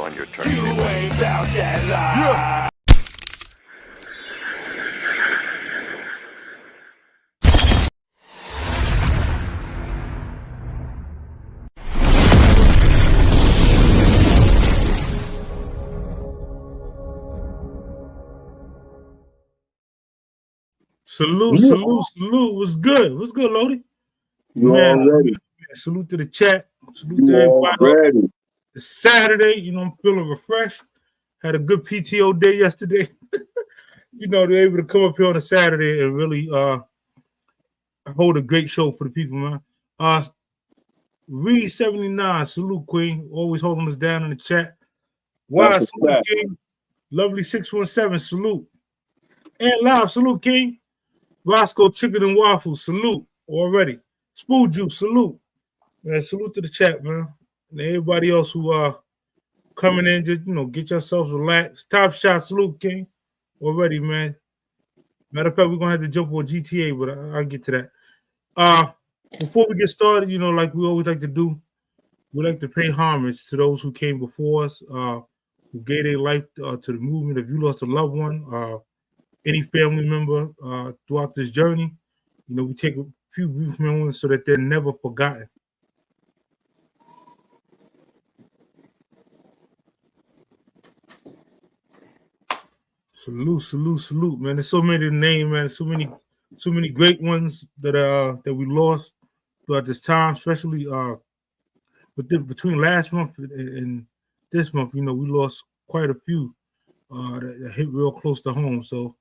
on your turntable. You ain't about that life. Yeah. Salute, salute, salute. What's good? What's good, Lodi? Man, salute to the chat. Salute to everybody. It's Saturday, I'm feeling refreshed. Had a good PTO day yesterday. They're able to come up here on a Saturday and really hold a great show for the people, man. Reed 79, salute Queen. Always holding us down in the chat. Wise, salute King. Lovely 617, salute. And Live, salute King. Roscoe Chicken and Waffles, salute already. Spool Juice, salute. Man, salute to the chat, man. And everybody else who are coming in, just, get yourselves relaxed. Top Shot, salute, King. Already, man. Matter of fact, we're going to have to jump on GTA, but I'll get to that. Before we get started, like we always like to do, we like to pay homage to those who came before us, who gave their life to the movement. If you lost a loved one, any family member throughout this journey, we take a few brief moments so that they're never forgotten. Salute, salute, salute, man. There's so many to name, man. So many great ones that we lost throughout this time, especially between last month and this month. We lost quite a few that hit real close to home. So,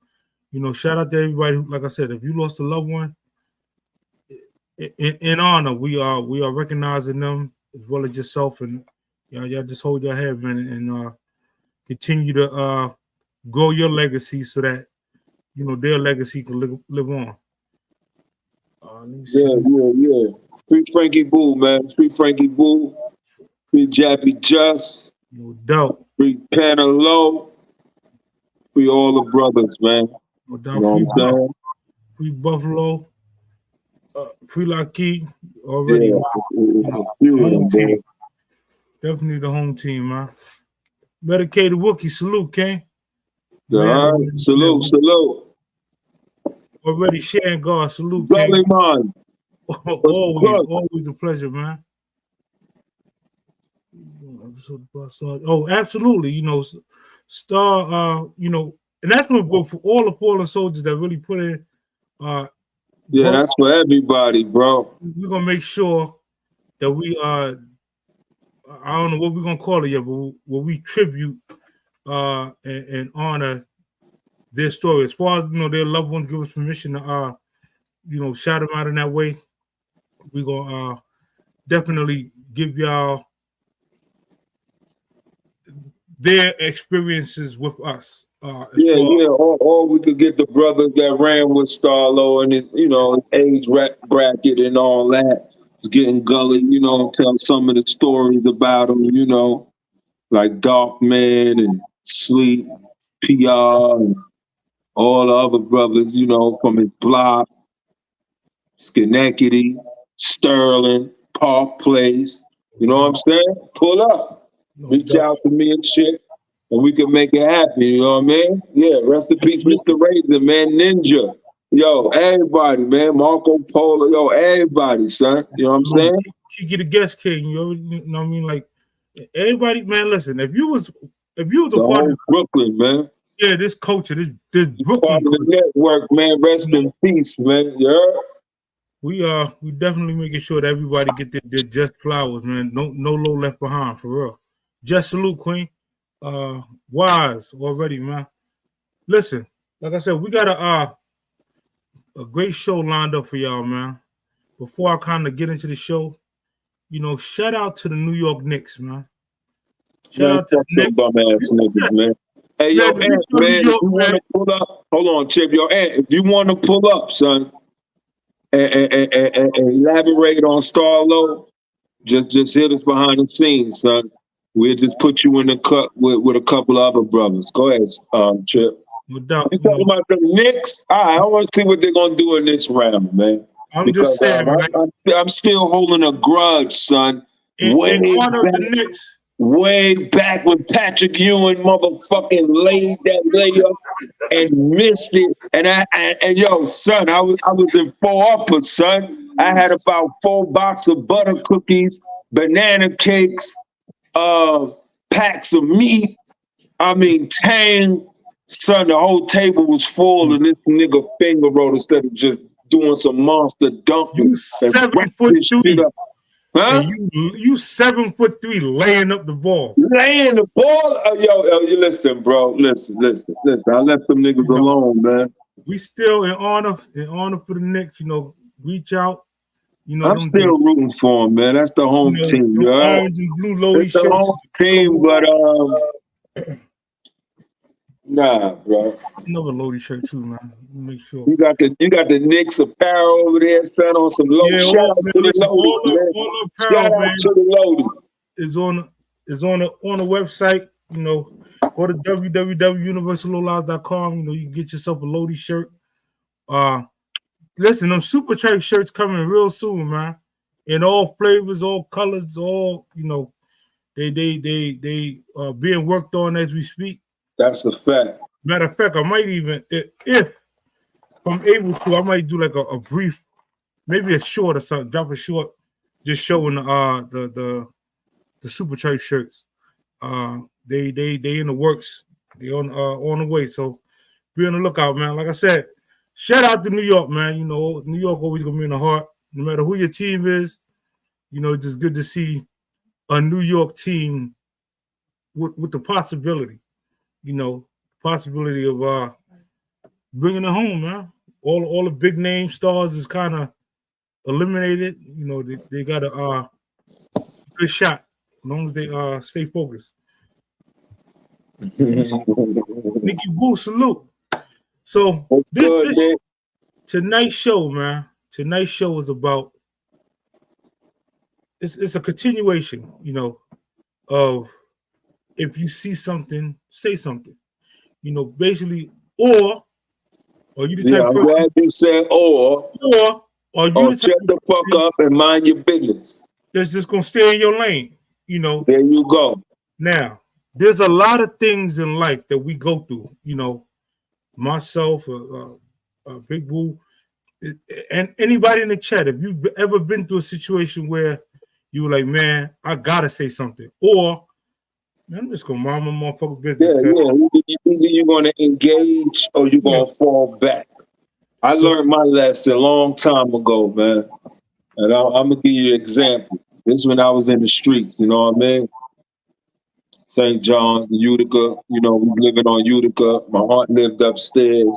shout out to everybody. Like I said, if you lost a loved one, in honor, we are recognizing them as well as yourself, and y'all just hold your head, man, and continue to grow your legacy so that their legacy can live on. Yeah. Free Frankie Boo, man. Free Frankie Boo. Free Jappy Just. No doubt. Free Panalo. Free all the brothers, man. No doubt. Free Buffalo. Free Lockheed. Already. Home team. Definitely the home team, man. Medicated Wookie, salute, King. Salute. Already sharing God, salute, King. Man. Always a pleasure, man. Oh, absolutely. Star, and that's what for all the fallen soldiers that really put in. That's for everybody, bro. We're gonna make sure that we I don't know what we're gonna call it yet, but we tribute and honor their story. As far as their loved ones give us permission to shout them out in that way, we're gonna definitely give y'all their experiences with us. Or we could get the brothers that ran with Starlo and his, age bracket and all that. Getting gully, tell some of the stories about him, like Darkman and Sleep, PR, and all the other brothers, from his block, Schenectady, Sterling, Park Place. You know what I'm saying? Pull up. Reach out to me and shit. And we can make it happen, you know what I mean? Yeah, rest in peace, Mr. Razor, man, Ninja. Yo, everybody, man, Marco Polo, yo, everybody, son. You know what I'm saying? You get a guest king, you know what I mean? Like, everybody, man, listen, if you was a part of Brooklyn, man. Yeah, this culture, this Brooklyn part of the network, man, rest in peace, man, yeah? We definitely making sure that everybody get their just flowers, man. No low left behind, for real. Just salute, Queen. Wise already, man. Listen, like I said, we got a great show lined up for y'all, man. Before I kind of get into the show, shout out to the New York Knicks, man. Shout out to the Knicks. Bum ass niggas, man. Hey, yo, Ant, man, if you want to pull up, hold on, Chip, yo, Ant, if you want to pull up, son, and elaborate on Starlo, just hit us behind the scenes, son. We'll just put you in the cut with a couple of other brothers. Go ahead, Chip. No doubt. You talking about the Knicks? All right, I want to see what they're going to do in this round, man. Just saying, I'm still holding a grudge, son. In honor of the Knicks, way back when Patrick Ewing motherfucking laid that layup and missed it. And yo, son, I was in 4 upper, son. I had about 4 boxes of butter cookies, banana cakes, packs of meat. I mean, Tang, son, the whole table was full, and this nigga finger rolled instead of just doing some monster dunking. You 7'3". Huh? You 7'3", laying up the ball. Laying the ball? Yo, you listen, bro. Listen. I left them niggas alone, man. We still in honor for the Knicks, reach out. I'm still rooting for them, man. That's the home team, you orange and blue Lodi shirts. The home team, but nah, bro. Another Lodi shirt too, man. Make sure. You got the Knicks apparel over there, son, on some low. Shout out to the Lodi, man. Shout out to the Lodi. Is on the website. Go to www.universallowlives.com. You can get yourself a Lodi shirt. Listen, them Super Tripe shirts coming real soon, man. In all flavors, all colors, all they being worked on as we speak. That's a fact. Matter of fact, I might even, if I'm able to, I might do like a brief, maybe a short or something. Drop a short, just showing the Super Tripe shirts. They in the works. They on the way. So be on the lookout, man. Like I said. Shout out to New York, man. New York always gonna be in the heart. No matter who your team is, it's just good to see a New York team with the possibility, of bringing it home, man. All the big name stars is kind of eliminated. They got a good shot as long as they stay focused. Nikki Boo, salute. So tonight's show, man. Tonight's show is about it's a continuation, of if you see something, say something. Basically, or you the type of person. I'm glad you said or are you shut the fuck up and mind your business. That's just gonna stay in your lane, There you go. Now, there's a lot of things in life that we go through, myself, Big Boo, and anybody in the chat, if you've ever been through a situation where you were like, man, I gotta say something, or man, I'm just gonna mind my motherfucking business. Either you're gonna engage or you're gonna fall back. I learned my lesson a long time ago, man, and I'm gonna give you an example. This is when I was in the streets, you know what I mean? St. John, Utica, we living on Utica. My aunt lived upstairs.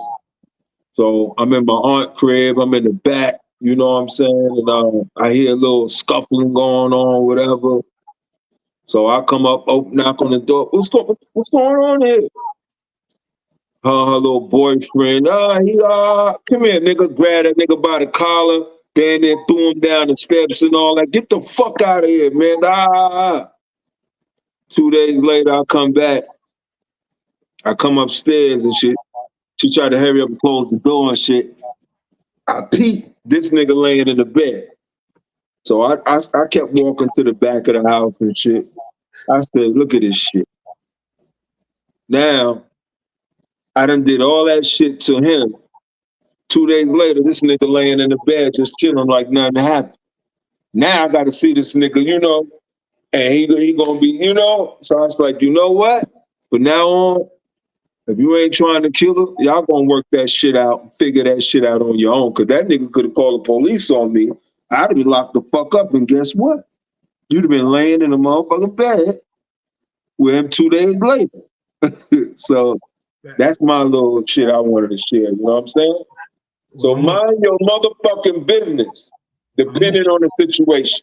So I'm in my aunt's crib, I'm in the back, you know what I'm saying? And I hear a little scuffling going on, whatever. So I come up, knock on the door. What's going on here? Her little boyfriend, come here, nigga, grab that nigga by the collar, then threw him down the steps and all that. Get the fuck out of here, man. 2 days later, I come back. I come upstairs and shit. She tried to hurry up and close the door and shit. I peeped this nigga laying in the bed. So I kept walking to the back of the house and shit. I said, look at this shit. Now, I done did all that shit to him. 2 days later, this nigga laying in the bed just chilling like nothing happened. Now I got to see this nigga, and he gonna be, So I was like, you know what? From now on, if you ain't trying to kill her, y'all gonna work that shit out, figure that shit out on your own. Cause that nigga could have called the police on me. I'd have been locked the fuck up, and guess what? You'd have been laying in a motherfucking bed with him 2 days later. So that's my little shit I wanted to share. You know what I'm saying? So mind your motherfucking business, depending on the situation.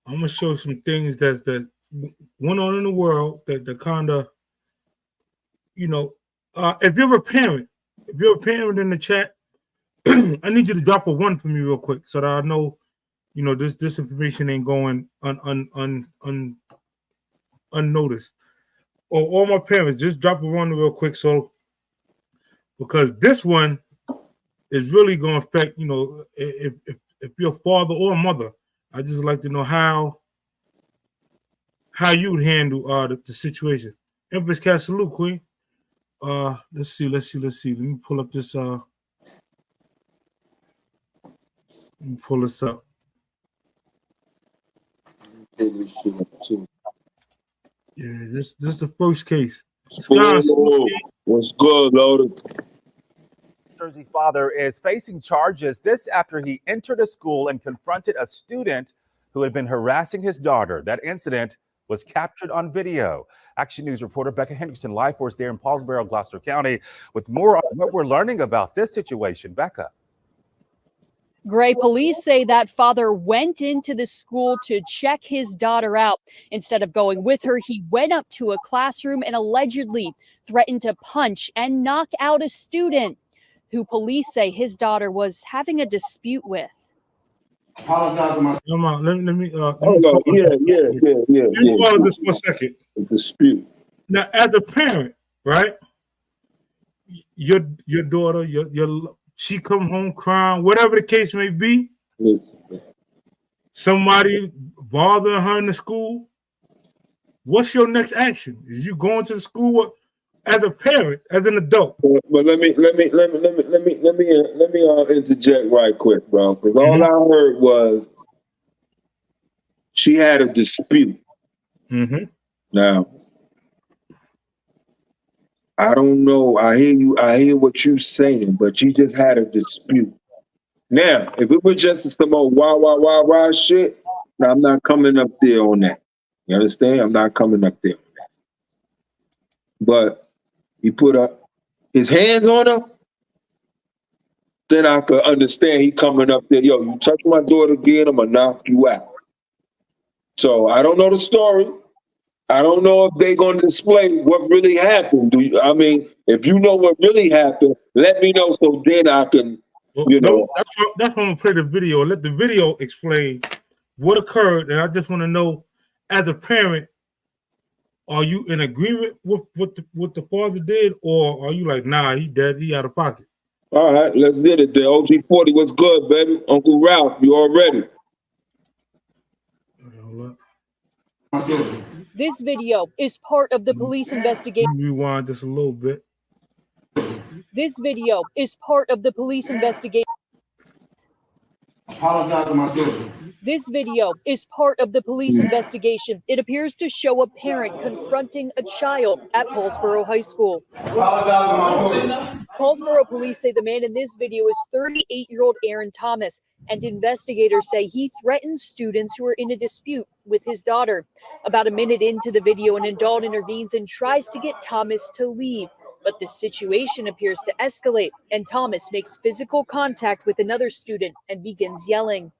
I'm gonna show some things that went on in the world that kind of, if you're a parent in the chat, I need you to drop a 1 for me real quick so that I know, this information ain't going unnoticed. Or all my parents, just drop a 1 real quick, so because this one is really going to affect, if you're a father or a mother. I just would like to know how how you would handle the situation. Empress Cat, salute, Queen. Let's see. Let me pull up this. Let me pull this up. Yeah, this is the first case. What's good, Lotus? Jersey father is facing charges. This after he entered a school and confronted a student who had been harassing his daughter. That incident was captured on video. Action News reporter Becca Henderson live for us there in Paulsboro, Gloucester County, with more on what we're learning about this situation. Becca. Gray, police say that father went into the school to check his daughter out. Instead of going with her, he went up to a classroom and allegedly threatened to punch and knock out a student who police say his daughter was having a dispute with. Come on, let me hold on. Yeah. Let me follow this for a second. Dispute. Now, as a parent, right? Your daughter, she come home crying, whatever the case may be. Somebody bothering her in the school. What's your next action? Is you going to the school as a parent, as an adult? But let me interject right quick, bro. Because all I heard was she had a dispute. Now, I don't know. I hear what you're saying, but she just had a dispute. Now, if it was just some old wah shit, I'm not coming up there on that. You understand? I'm not coming up there on that. But he put up his hands on her, then I could understand he coming up there. Yo, you touch my daughter again, I'm gonna knock you out. So I don't know the story. I don't know if they're going to display what really happened. If you know what really happened, let me know so then I can, That's when we play the video. Let the video explain what occurred. And I just want to know, as a parent, are you in agreement with what the father did? Or are you like, nah, he dead, he out of pocket? All right, let's get it there. OG40, what's good, baby? Uncle Ralph, you all ready? This video is part of the police investigation. Rewind just a little bit. This video is part of the police investigation. Apologize to my daughter. This video is part of the police investigation. It appears to show a parent confronting a child at Paulsboro High School. Apologize to my daughter. Paulsboro police say the man in this video is 38-year-old Aaron Thomas, and investigators say he threatens students who are in a dispute with his daughter. About a minute into the video, an adult intervenes and tries to get Thomas to leave. But the situation appears to escalate, and Thomas makes physical contact with another student and begins yelling.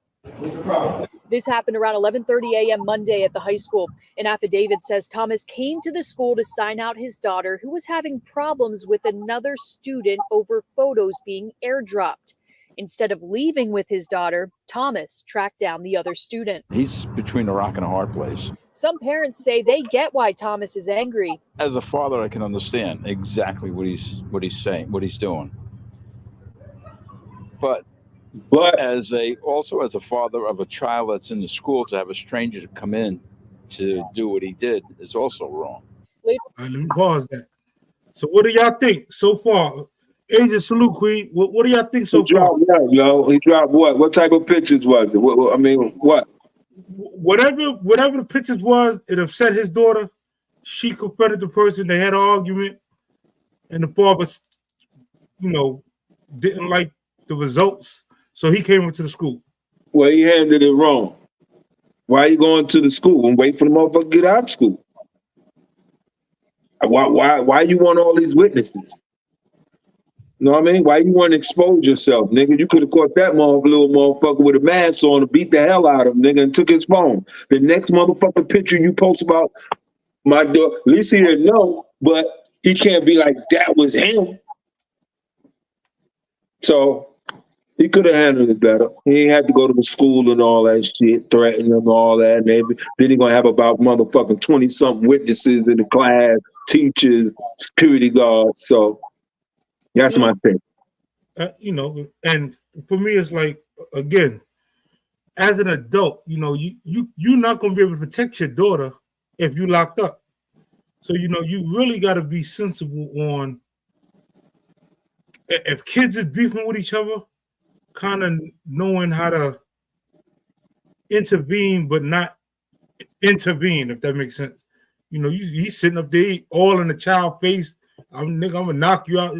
This happened around 11:30 a.m. Monday at the high school. An affidavit says Thomas came to the school to sign out his daughter, who was having problems with another student over photos being airdropped. Instead of leaving with his daughter, Thomas tracked down the other student. He's between a rock and a hard place. Some parents say they get why Thomas is angry. As a father, I can understand exactly what he's saying, what he's doing. But as a father of a child that's in the school, to have a stranger to come in to do what he did is also wrong. All right, let me pause that. So what do y'all think so far? Agent Salute Queen, what do y'all think so far? He dropped what? What type of pictures was it? What? Whatever the pictures was, it upset his daughter. She confronted the person. They had an argument, and the father, didn't like the results, so he came into the school. Well, he handled it wrong. Why are you going to the school and wait for the motherfucker to get out of school? Why you want all these witnesses? You know what I mean? Why you want to expose yourself, nigga? You could have caught that little motherfucker with a mask on and beat the hell out of him, nigga, and took his phone. The next motherfucking picture you post about my daughter, at least he didn't know, but he can't be like, that was him. So he could have handled it better. He ain't had to go to the school and all that shit, threaten them, all that. Then he gonna have about motherfucking 20-something witnesses in the class, teachers, security guards. So that's my thing. And for me, it's like, again, as an adult, you're not gonna be able to protect your daughter if you locked up. So you really got to be sensible on if kids is beefing with each other, kind of knowing how to intervene, but not intervene, if that makes sense. You sitting up there all in the child face. I'm gonna knock you out.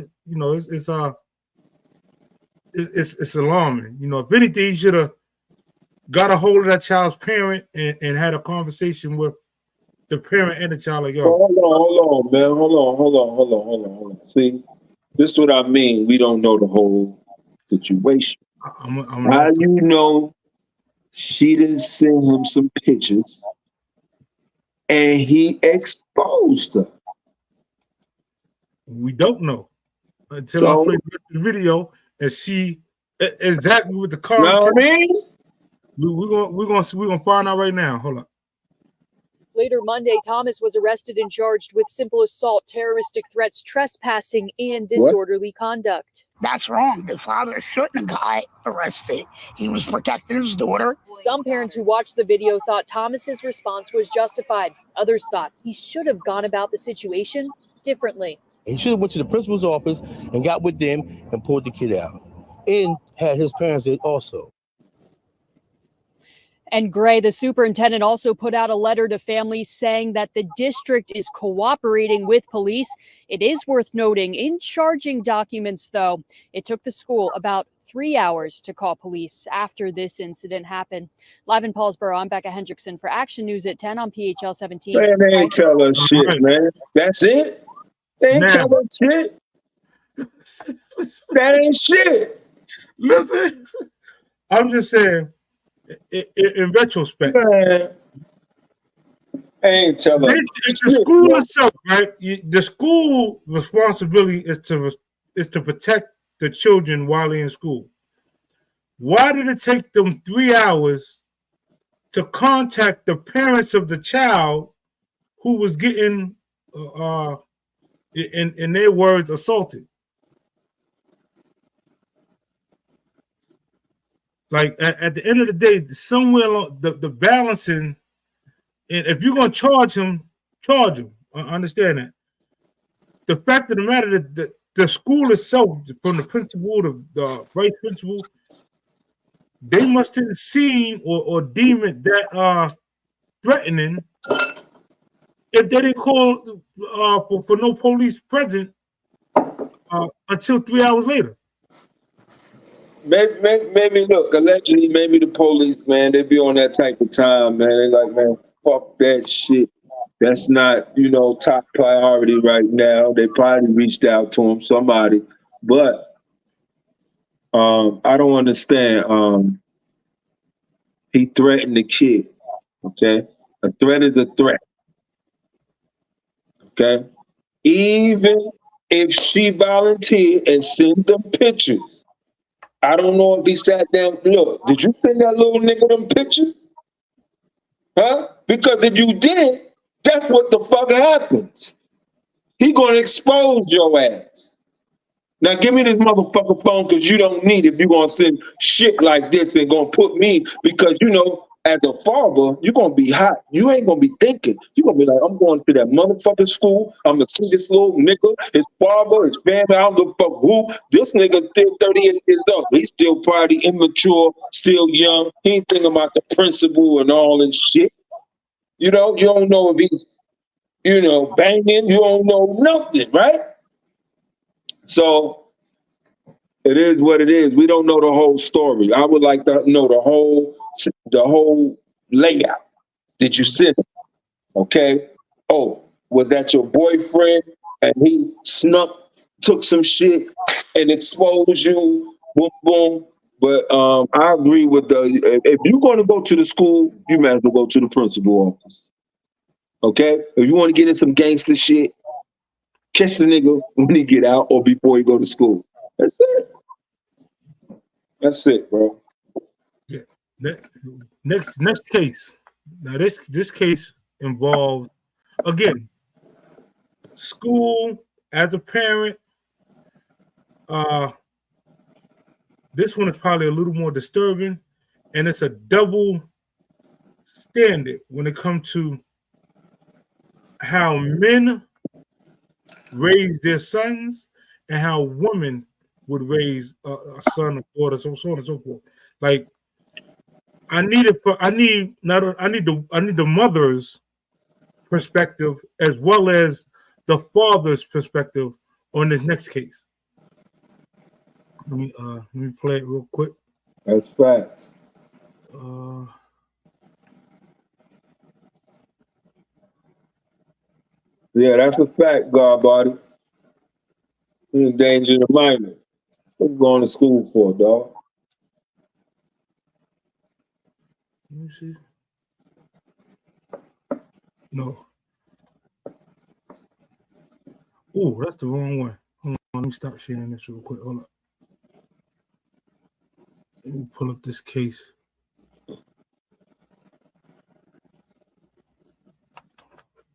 It's alarming. If anything, you should have got a hold of that child's parent and had a conversation with the parent and the child. Like, yo, Hold on, man. Hold on. See, this is what I mean. We don't know the whole situation. I'm How you know she didn't send him some pictures and he exposed her? We don't know until I play the video and see exactly what the You know content. what I mean? We're gonna find out right now. Hold on. Later Monday, Thomas was arrested and charged with simple assault, terroristic threats, trespassing, and disorderly conduct. That's wrong. The father shouldn't have got arrested. He was protecting his daughter. Some parents who watched the video thought Thomas's response was justified. Others thought he should have gone about the situation differently. He should have went to the principal's office and got with them and pulled the kid out, and had his parents also. And Gray, the superintendent, also put out a letter to families saying that the district is cooperating with police. It is worth noting in charging documents, though, it took the school about 3 hours to call police after this incident happened. Live in Paulsboro, I'm Becca Hendrickson for Action News at 10 on PHL 17. Man, they ain't tell us shit, man. That's it? They ain't tell us shit. That ain't shit. Listen, I'm just saying, in retrospect, man, ain't tell us. The school itself, right? The school responsibility is to protect the children while they're in school. Why did it take them 3 hours to contact the parents of the child who was getting, in their words, assaulted? Like at the end of the day, somewhere along the balancing, and if you're gonna charge him, charge him. I understand that. The fact of the matter that the school itself, from the principal to the vice principal, they must have seen or deem it that threatening if they didn't call for no police present until 3 hours later. Maybe look, allegedly, maybe the police, man, they be on that type of time, man. They like, man, fuck that shit. That's not, top priority right now. They probably reached out to him, somebody. But I don't understand. He threatened the kid, okay? A threat is a threat, okay? Even if she volunteered and sent them pictures, I don't know if he sat down. Look, did you send that little nigga them pictures? Huh? Because if you did, that's what the fuck happens. He gonna expose your ass. Now give me this motherfucker phone, because you don't need it if you gonna send shit like this and gonna put me, because as a father, you're gonna be hot. You ain't gonna be thinking. You're gonna be like, I'm going to that motherfucking school. I'm gonna see this little nigga, his father, his family, I don't give a fuck who. This nigga still 38 years old. He's still probably immature, still young. He ain't thinking about the principal and all this shit. You don't know if he's, banging. You don't know nothing, right? So it is what it is. We don't know the whole story. I would like to know the whole layout. Did you send it? Okay. Oh, was that your boyfriend and he took some shit and exposed you? Boom, boom. But I agree with if you're going to go to the school, you might as well go to the principal office. Okay? If you want to get in some gangster shit, catch the nigga when he get out or before he go to school. That's it. That's it, bro. Yeah. Next case. Now this case involved, again, school as a parent. This one is probably a little more disturbing, and it's a double standard when it comes to how men raise their sons and how women would raise a son or daughter, so on and so forth. Like, I need the mother's perspective as well as the father's perspective on this next case. Let me play it real quick. That's facts. Yeah, that's a fact, Godbody. You endanger the minors. What you going to school for, dog? Let me see. No. Oh, that's the wrong one. Hold on, let me stop sharing this real quick. Hold up. Let me pull up this case.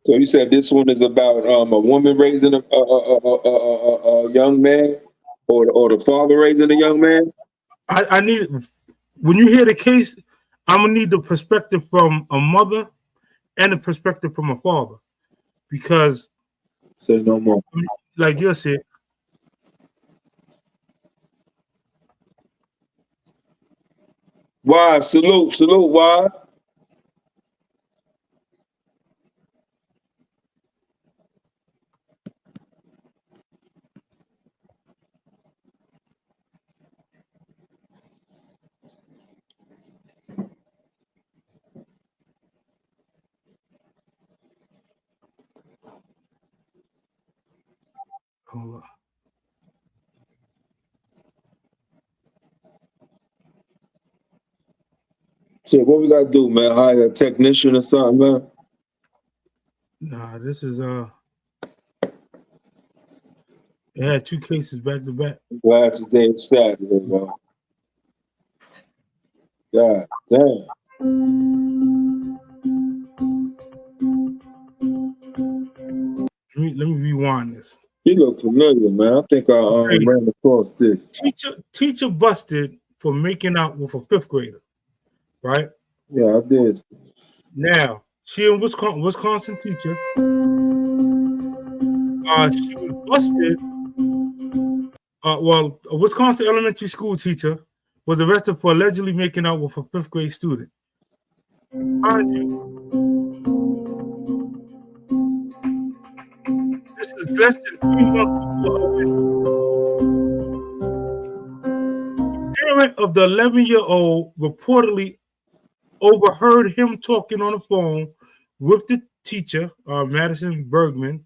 So you said this one is about a woman raising a young man, or the father raising a young man? I need, when you hear the case, I'm gonna need the perspective from a mother and the perspective from a father, because say no more. Like you said, why? Salute, why? hold on. Shit, what we gotta do, man? Hire a technician or something, man? Nah, this is it had two cases back to back. Glad today is Saturday, man. God damn. Let me rewind this. You look familiar, man. I think I ran across this. Teacher busted for making out with a fifth grader, right? Yeah, I did. Now, she a Wisconsin teacher. She was busted. Well, a Wisconsin elementary school teacher was arrested for allegedly making out with a fifth grade student. Mind you, this is less than 3 months before. The parent of the 11-year-old reportedly overheard him talking on the phone with the teacher, Madison Bergman,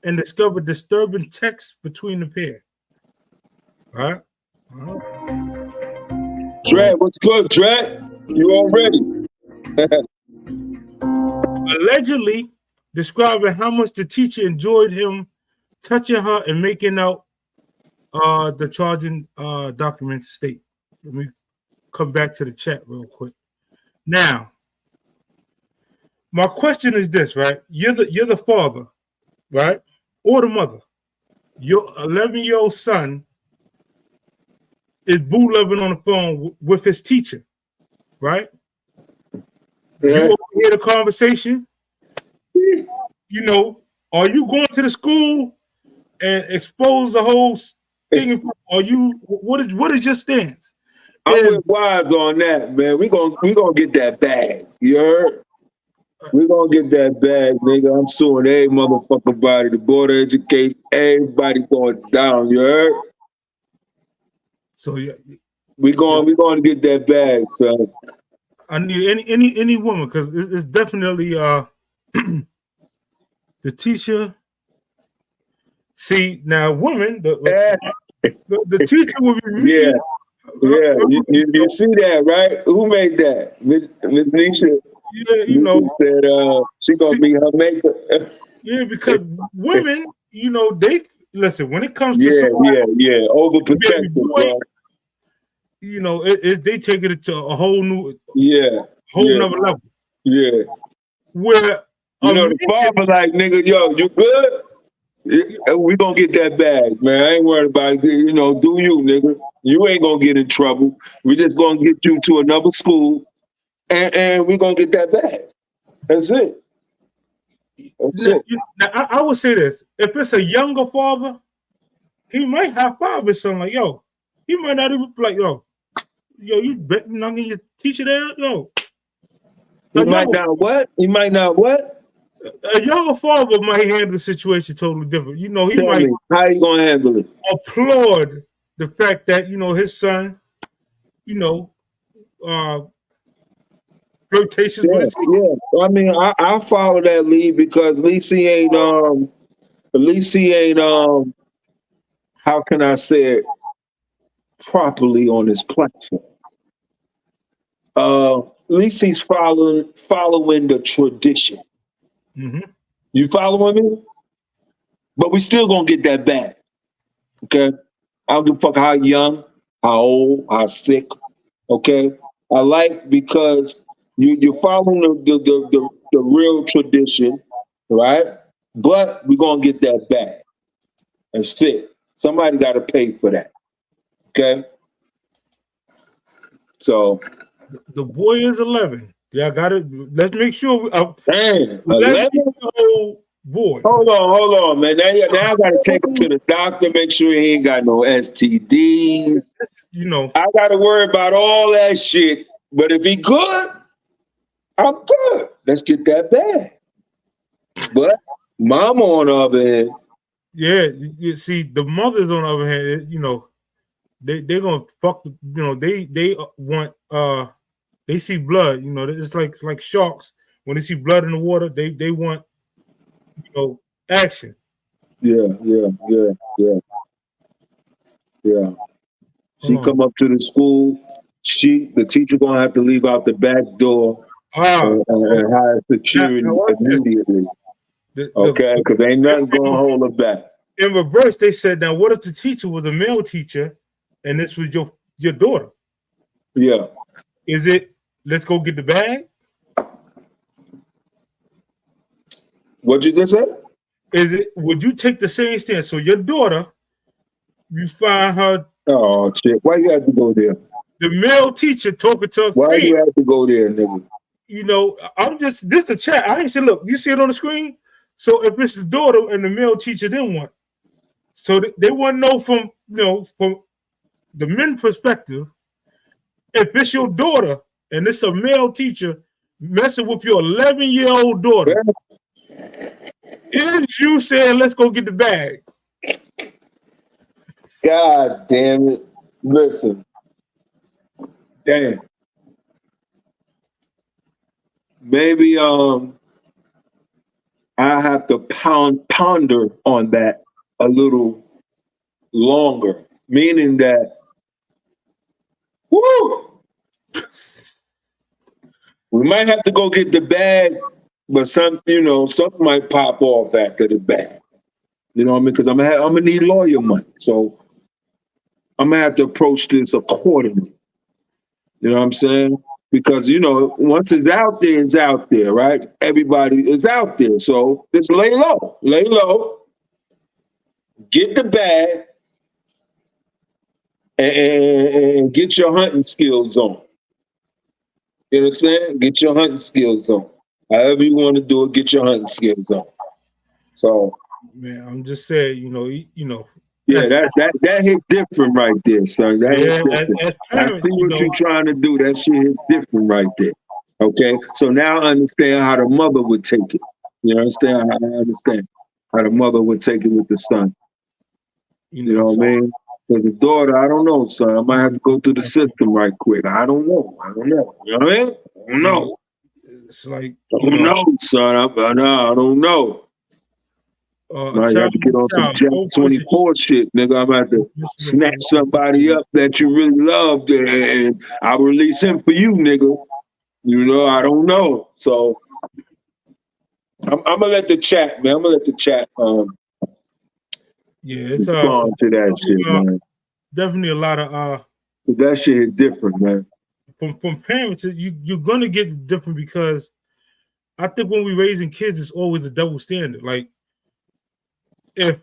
and discovered disturbing texts between the pair. All right. Dre, what's good, Dre? You all ready? Allegedly describing how much the teacher enjoyed him touching her and making out, the charging documents state. Let me come back to the chat real quick. Now, my question is this, right? You're the father, right? Or the mother. Your 11-year-old son is boo-loving on the phone with his teacher, right? Yeah. You overhear the conversation. You know, are you going to the school and expose the whole thing? Are you? What is your stance? I'm with Wise on that, man. We gonna get that bag. You heard? We gonna get that bag, nigga. I'm suing every motherfucking body, the Board of Education, everybody going down. You heard? So yeah, we going to get that bag, son. I need any woman, because it's definitely the teacher. See, now women, the teacher will be yeah. You see that, right? Who made that? Miss Nisha. Yeah, you know, said she gonna be her maker. Yeah, because women, you know, they listen when it comes to overprotective, bro. You know, they take it to a whole new, nother level. Yeah, where you know the father like, nigga, yo, you good? We gonna get that bag, man. I ain't worried about it. You know, do you, nigga? You ain't gonna get in trouble. We just gonna get you to another school, and we gonna get that bag. That's it. That's it. Now, I would say this: if it's a younger father, he might high five his son like, "Yo," he might not even be like, "Yo, you bet not gonna your teacher there, yo." He might not what? He might not what? A younger father might handle the situation totally different. You know, he Tell might me, how you gonna handle it? applaud the fact that his son, flirtatious with his teacher. Yeah. I mean, I follow that lead because at least he ain't how can I say it properly on his platform? At least he's following the tradition. Mm-hmm. You following me? But we still gonna get that back. Okay? I don't give a fuck how young, how old, how sick. Okay? I like because you're following the real tradition, right? But we're gonna get that back. That's it. Somebody gotta pay for that. Okay? So The boy is 11. Yeah, I got it. Let's make sure. damn, 11? Old boy. Hold on, man. Now I gotta take him to the doctor, make sure he ain't got no STDs. I gotta worry about all that shit. But if he good, I'm good. Let's get that back. But mama on the other hand. Yeah, you see, the mothers on the other hand, they're gonna fuck. They want they see blood. It's like sharks when they see blood in the water. They want action. Yeah. She come up to the school. The teacher gonna have to leave out the back door and hire security immediately. Okay, because ain't nothing gonna hold her back. In reverse, they said, now what if the teacher was a male teacher and this was your daughter? Yeah. Is it let's go get the bag? What'd you just say? Would you take the same stance? So your daughter, you find her. Oh shit! Why you have to go there? The male teacher talking to her. Why you have to go there, nigga? I'm just this the chat. I ain't say, look, you see it on the screen. So if it's the daughter and the male teacher didn't want, so they want to know from from the men's perspective, if it's your daughter and it's a male teacher messing with your 11-year-old daughter, is you saying let's go get the bag? God damn it! Listen, damn. Maybe I have to ponder on that a little longer, meaning that, we might have to go get the bag, but something might pop off after the bag. You know what I mean? Because I'm gonna need lawyer money, so I'm gonna have to approach this accordingly. You know what I'm saying? Because once it's out there, right? Everybody is out there, so just lay low, get the bag, and get your hunting skills on. You understand? Get your hunting skills on. However you want to do it, get your hunting skills on. So, man, I'm just saying, yeah, that hit different right there, son. That hit different. I see what you're trying to do. That shit hit different right there. Okay, so now I understand how the mother would take it. You understand? I understand how the mother would take it with the son. You know what I mean? For the daughter, I don't know, son. I might have to go through the system right quick. I don't know. You know what I mean? I don't know. It's like I don't know, son. I don't know. I have to get on some Jack 24 shit, nigga. I'm about to snatch somebody up that you really loved, and I'll release him for you, nigga. I don't know. So I'm gonna let the chat, man. I'm gonna let the chat it's respond to that shit, man. Definitely a lot of that shit is different, man. From parents, you're gonna get different because I think when we're raising kids, it's always a double standard. Like, if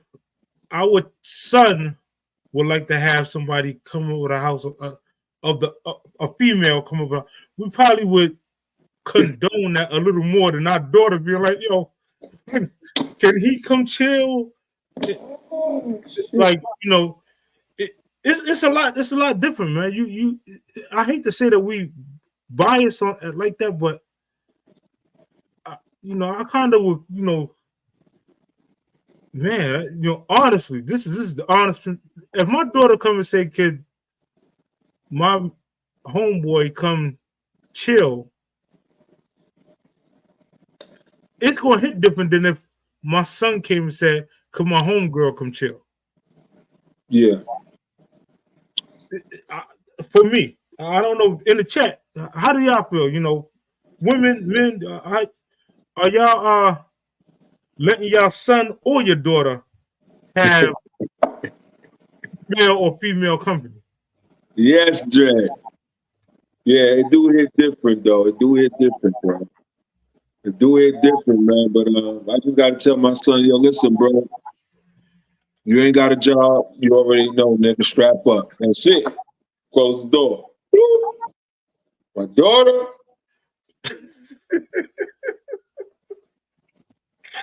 our son would like to have somebody come over the house a female come over, we probably would condone that a little more than our daughter being like, yo, Can he come chill? Like, you know, it's a lot. It's a lot different, man. I hate to say that we bias on like that, but you know, I kind of would, you know, man, you know, honestly, this is the honest. If my daughter come and say, "Kid, my homeboy come chill," it's gonna hit different than if my son came and said, "Could my homegirl come chill?" Yeah. For me, I don't know. In the chat, how do y'all feel? You know, women, men, are y'all letting y'all son or your daughter have male or female company? Yes, Dre. Yeah, it do hit different though. It do hit different, bro. It do hit different, man. But I just gotta tell my son, yo, listen, bro. You ain't got a job. You already know, nigga. Strap up. That's it. Close the door. My daughter,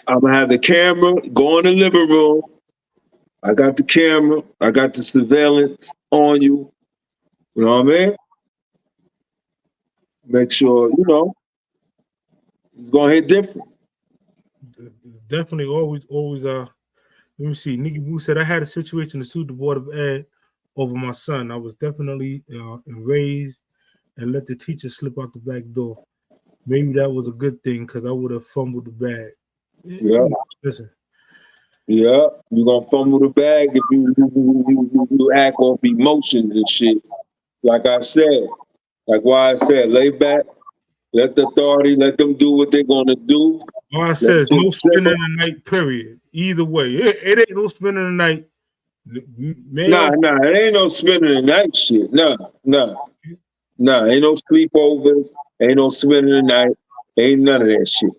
I'm gonna have the camera. Go in the living room. I got the camera. I got the surveillance on you. You know what I mean? Make sure, you know, it's gonna hit different. Definitely, always. Let me see. Nikki Boo said, "I had a situation to sue the Board of Ed over my son. I was definitely enraged and let the teacher slip out the back door. Maybe that was a good thing because I would have fumbled the bag." Yeah. Listen. Yeah, you're gonna fumble the bag if you act off emotions and shit. Like I said, lay back, let the authority, let them do what they're gonna do. All I said is no spending the night, period. Either way. It ain't no spending the night. Nah, it ain't no spending the night shit. Nah, ain't no sleepovers, ain't no spending the night, ain't none of that shit.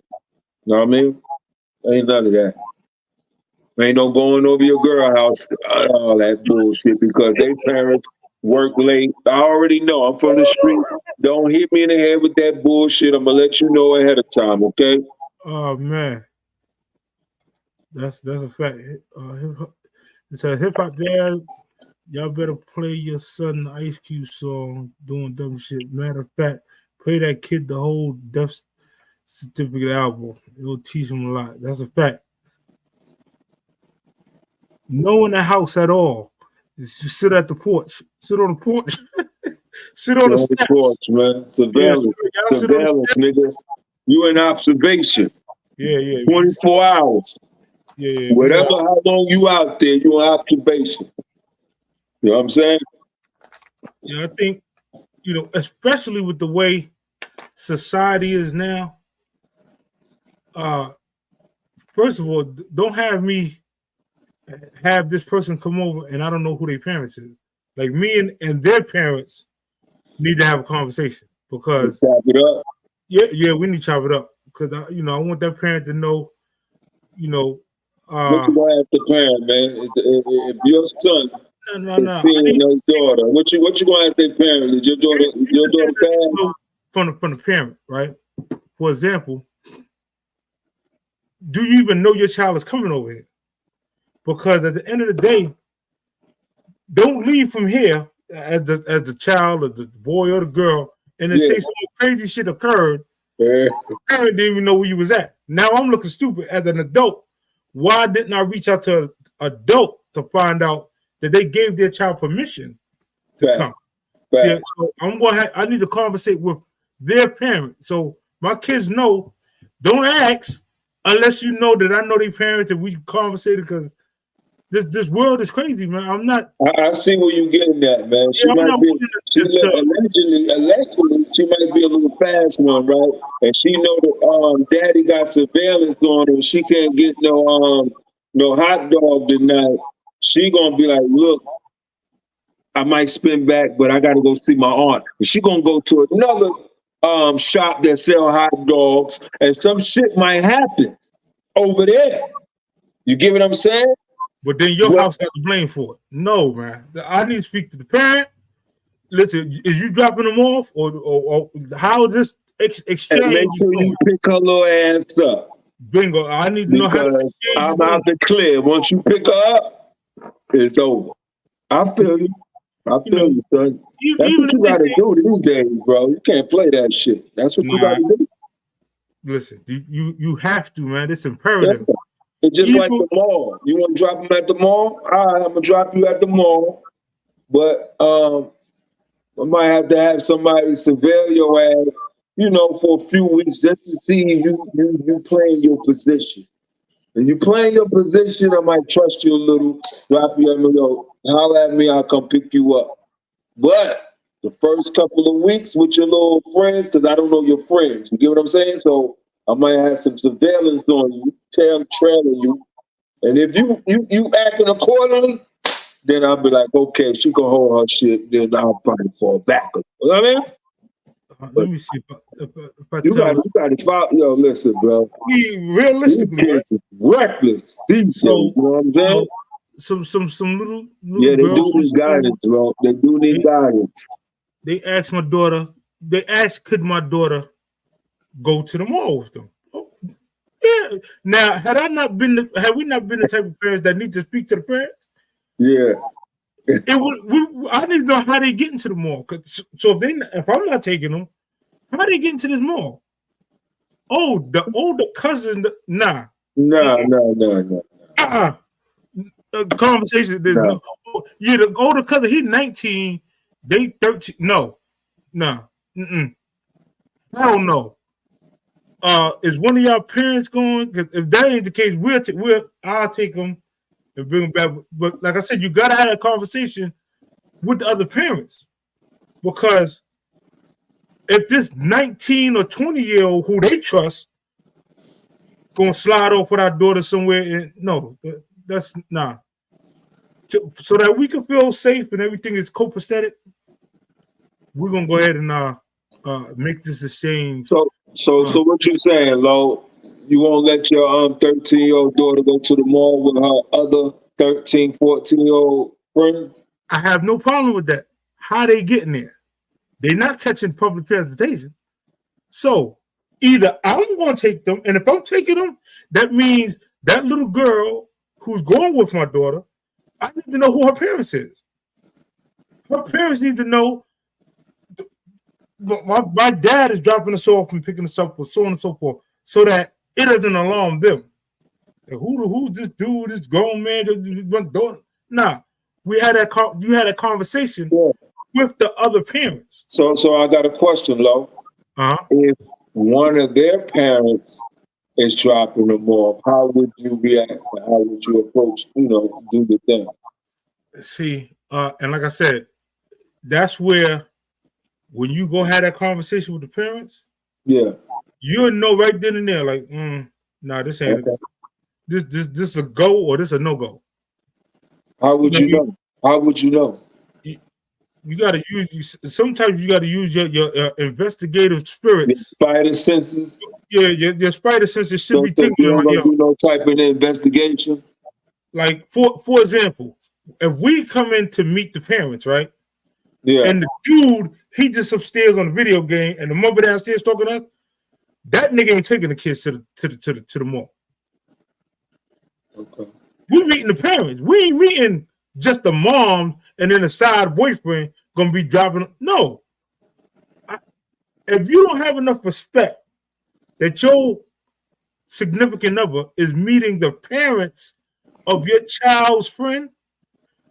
Know what I mean? Ain't none of that. Ain't no going over your girl house, all that bullshit because they parents work late. I already know. I'm from the street. Don't hit me in the head with that bullshit. I'm gonna let you know ahead of time, okay? Oh man, that's a fact. It said hip hop dad, y'all better play your son the Ice Cube song doing dumb shit. Matter of fact, play that kid the whole Death Certificate album. It'll teach him a lot. That's a fact. No in the house at all. Just sit at the porch. Sit on the porch. Sit on the steps. Porch, man. Surveillance. Yeah, surveillance, nigga. You in observation. Yeah. 24 hours. Yeah. Whatever, how long you out there, you in observation. You know what I'm saying? Yeah, I think, you know, especially with the way society is now, first of all, don't have me have this person come over and I don't know who their parents is. Like me and their parents need to have a conversation because chop it up. Yeah, we need to chop it up because I want that parent to know, you know. What you gonna ask the parent, man? If your son is seeing your daughter, what you gonna ask their parents? Is your daughter bad? From the parent, right? For example, do you even know your child is coming over here? Because at the end of the day, don't leave from here as the child or the boy or the girl and then say some crazy shit occurred. The parent didn't even know where you was at. Now I'm looking stupid as an adult. Why didn't I reach out to an adult to find out that they gave their child permission to come? See, so I need to conversate with their parent. So my kids know, don't ask unless you know that I know their parents and we conversated because this world is crazy, man. I'm not. I see where you getting at, man. She might be allegedly she might be a little fast one, right? And she know that daddy got surveillance on her. She can't get no hot dog tonight. She gonna be like, look, I might spin back, but I gotta go see my aunt. And she gonna go to another shop that sell hot dogs, and some shit might happen over there. You get what I'm saying? But then your house got to blame for it. No, man. I need to speak to the parent. Listen, is you dropping them off, or how is this exchange? And make sure you pick her little ass up. Bingo. I need to know how to because I'm out the clear. Once you pick her up, it's over. I feel you. I feel you, son. That's even what you if they gotta say, do these days, bro. You can't play that shit. That's what you nah, gotta do. listen, you have to, man. It's Yeah. imperative. It's just like Even the mall. You want to drop them at the mall? All right, I'm gonna drop you at the mall, but I might have to have somebody surveil your ass, you know, for a few weeks just to see you playing your position. And you playing your position, I might trust you a little, drop you at me, yo, holler at me, I'll come pick you up. But the first couple of weeks with your little friends, because I don't know your friends, you get what I'm saying? So I might have some surveillance on you, trailing you. And if you acting accordingly, then I'll be like, okay, she can hold her shit, then I'll probably fall back. You know what I mean? let me see if I You tell got to follow. Yo, listen, bro. me These realistically, right? kids is reckless these days. So, You know what I'm saying? some little Yeah, they girls do from need school, guidance, bro. They do need guidance. they asked my daughter. They asked, could my daughter go to the mall with them? Oh, yeah. Now, had we not been the type of parents that need to speak to the parents, Yeah. I need to know how they get into the mall. So if I'm not taking them, how they get into this mall? Oh, the older cousin, nah. No. Conversation. There's no. Yeah, the older cousin, he's 19. They 13. No. Hell no. Is one of y'all parents going? If that ain't the case, I'll take them and bring them back. But like I said, you gotta have a conversation with the other parents, because if this 19 or 20-year-old who they trust gonna slide off with our daughter somewhere, and no, that's nah. So that we can feel safe and everything is copacetic, we're gonna go ahead and make this exchange. So what you saying, Lo? You won't let your 13-year-old daughter go to the mall with her other 13, 14-year-old friends? I have no problem with that. How they getting there? They're not catching public transportation. So either I'm going to take them, and if I'm taking them, that means that little girl who's going with my daughter, I need to know who her parents is. Her parents need to know my dad is dropping us off and picking us up, or so on and so forth, so that it doesn't alarm them. And who's this dude, this grown man? Nah, you had a conversation with the other parents. So I got a question, Lo. If one of their parents is dropping them off, how would you react? How would you approach, do the thing? See, and like I said, that's where when you go have that conversation with the parents, you'll know right then and there, like, nah, this ain't this a go or this a no go. How would you know? How would you know? You got to use. Sometimes you got to use your investigative spirits. Your spider senses. Yeah, your spider senses should be thinking. You don't do no type of investigation. Like for example, if we come in to meet the parents, right? Yeah. And the dude, he just upstairs on the video game, and the mother downstairs talking to us. That nigga ain't taking the kids to the mall. Okay. We meeting the parents. We ain't meeting just the mom and then the side boyfriend gonna be dropping. No. If you don't have enough respect that your significant other is meeting the parents of your child's friend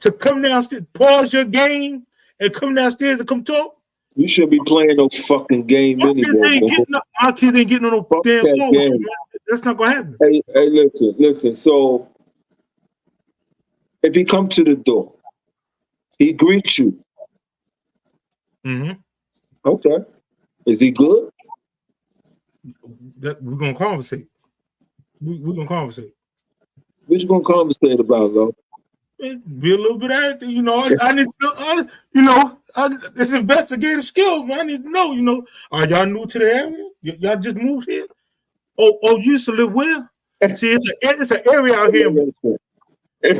to come downstairs, pause your game, and come downstairs to come talk. You should be playing no fucking game anyway. My kids ain't getting on no damn phone with you, man. That's not gonna happen. Hey, listen. So if he come to the door, he greets you. Mm-hmm. Okay. Is he good? We're gonna conversate. We're gonna conversate. What you gonna conversate about, though? Be a little bit of everything, I need to, it's investigative skills, man. I need to know, are y'all new to the area? Y'all just moved here? Oh, you used to live where? See, it's an area out here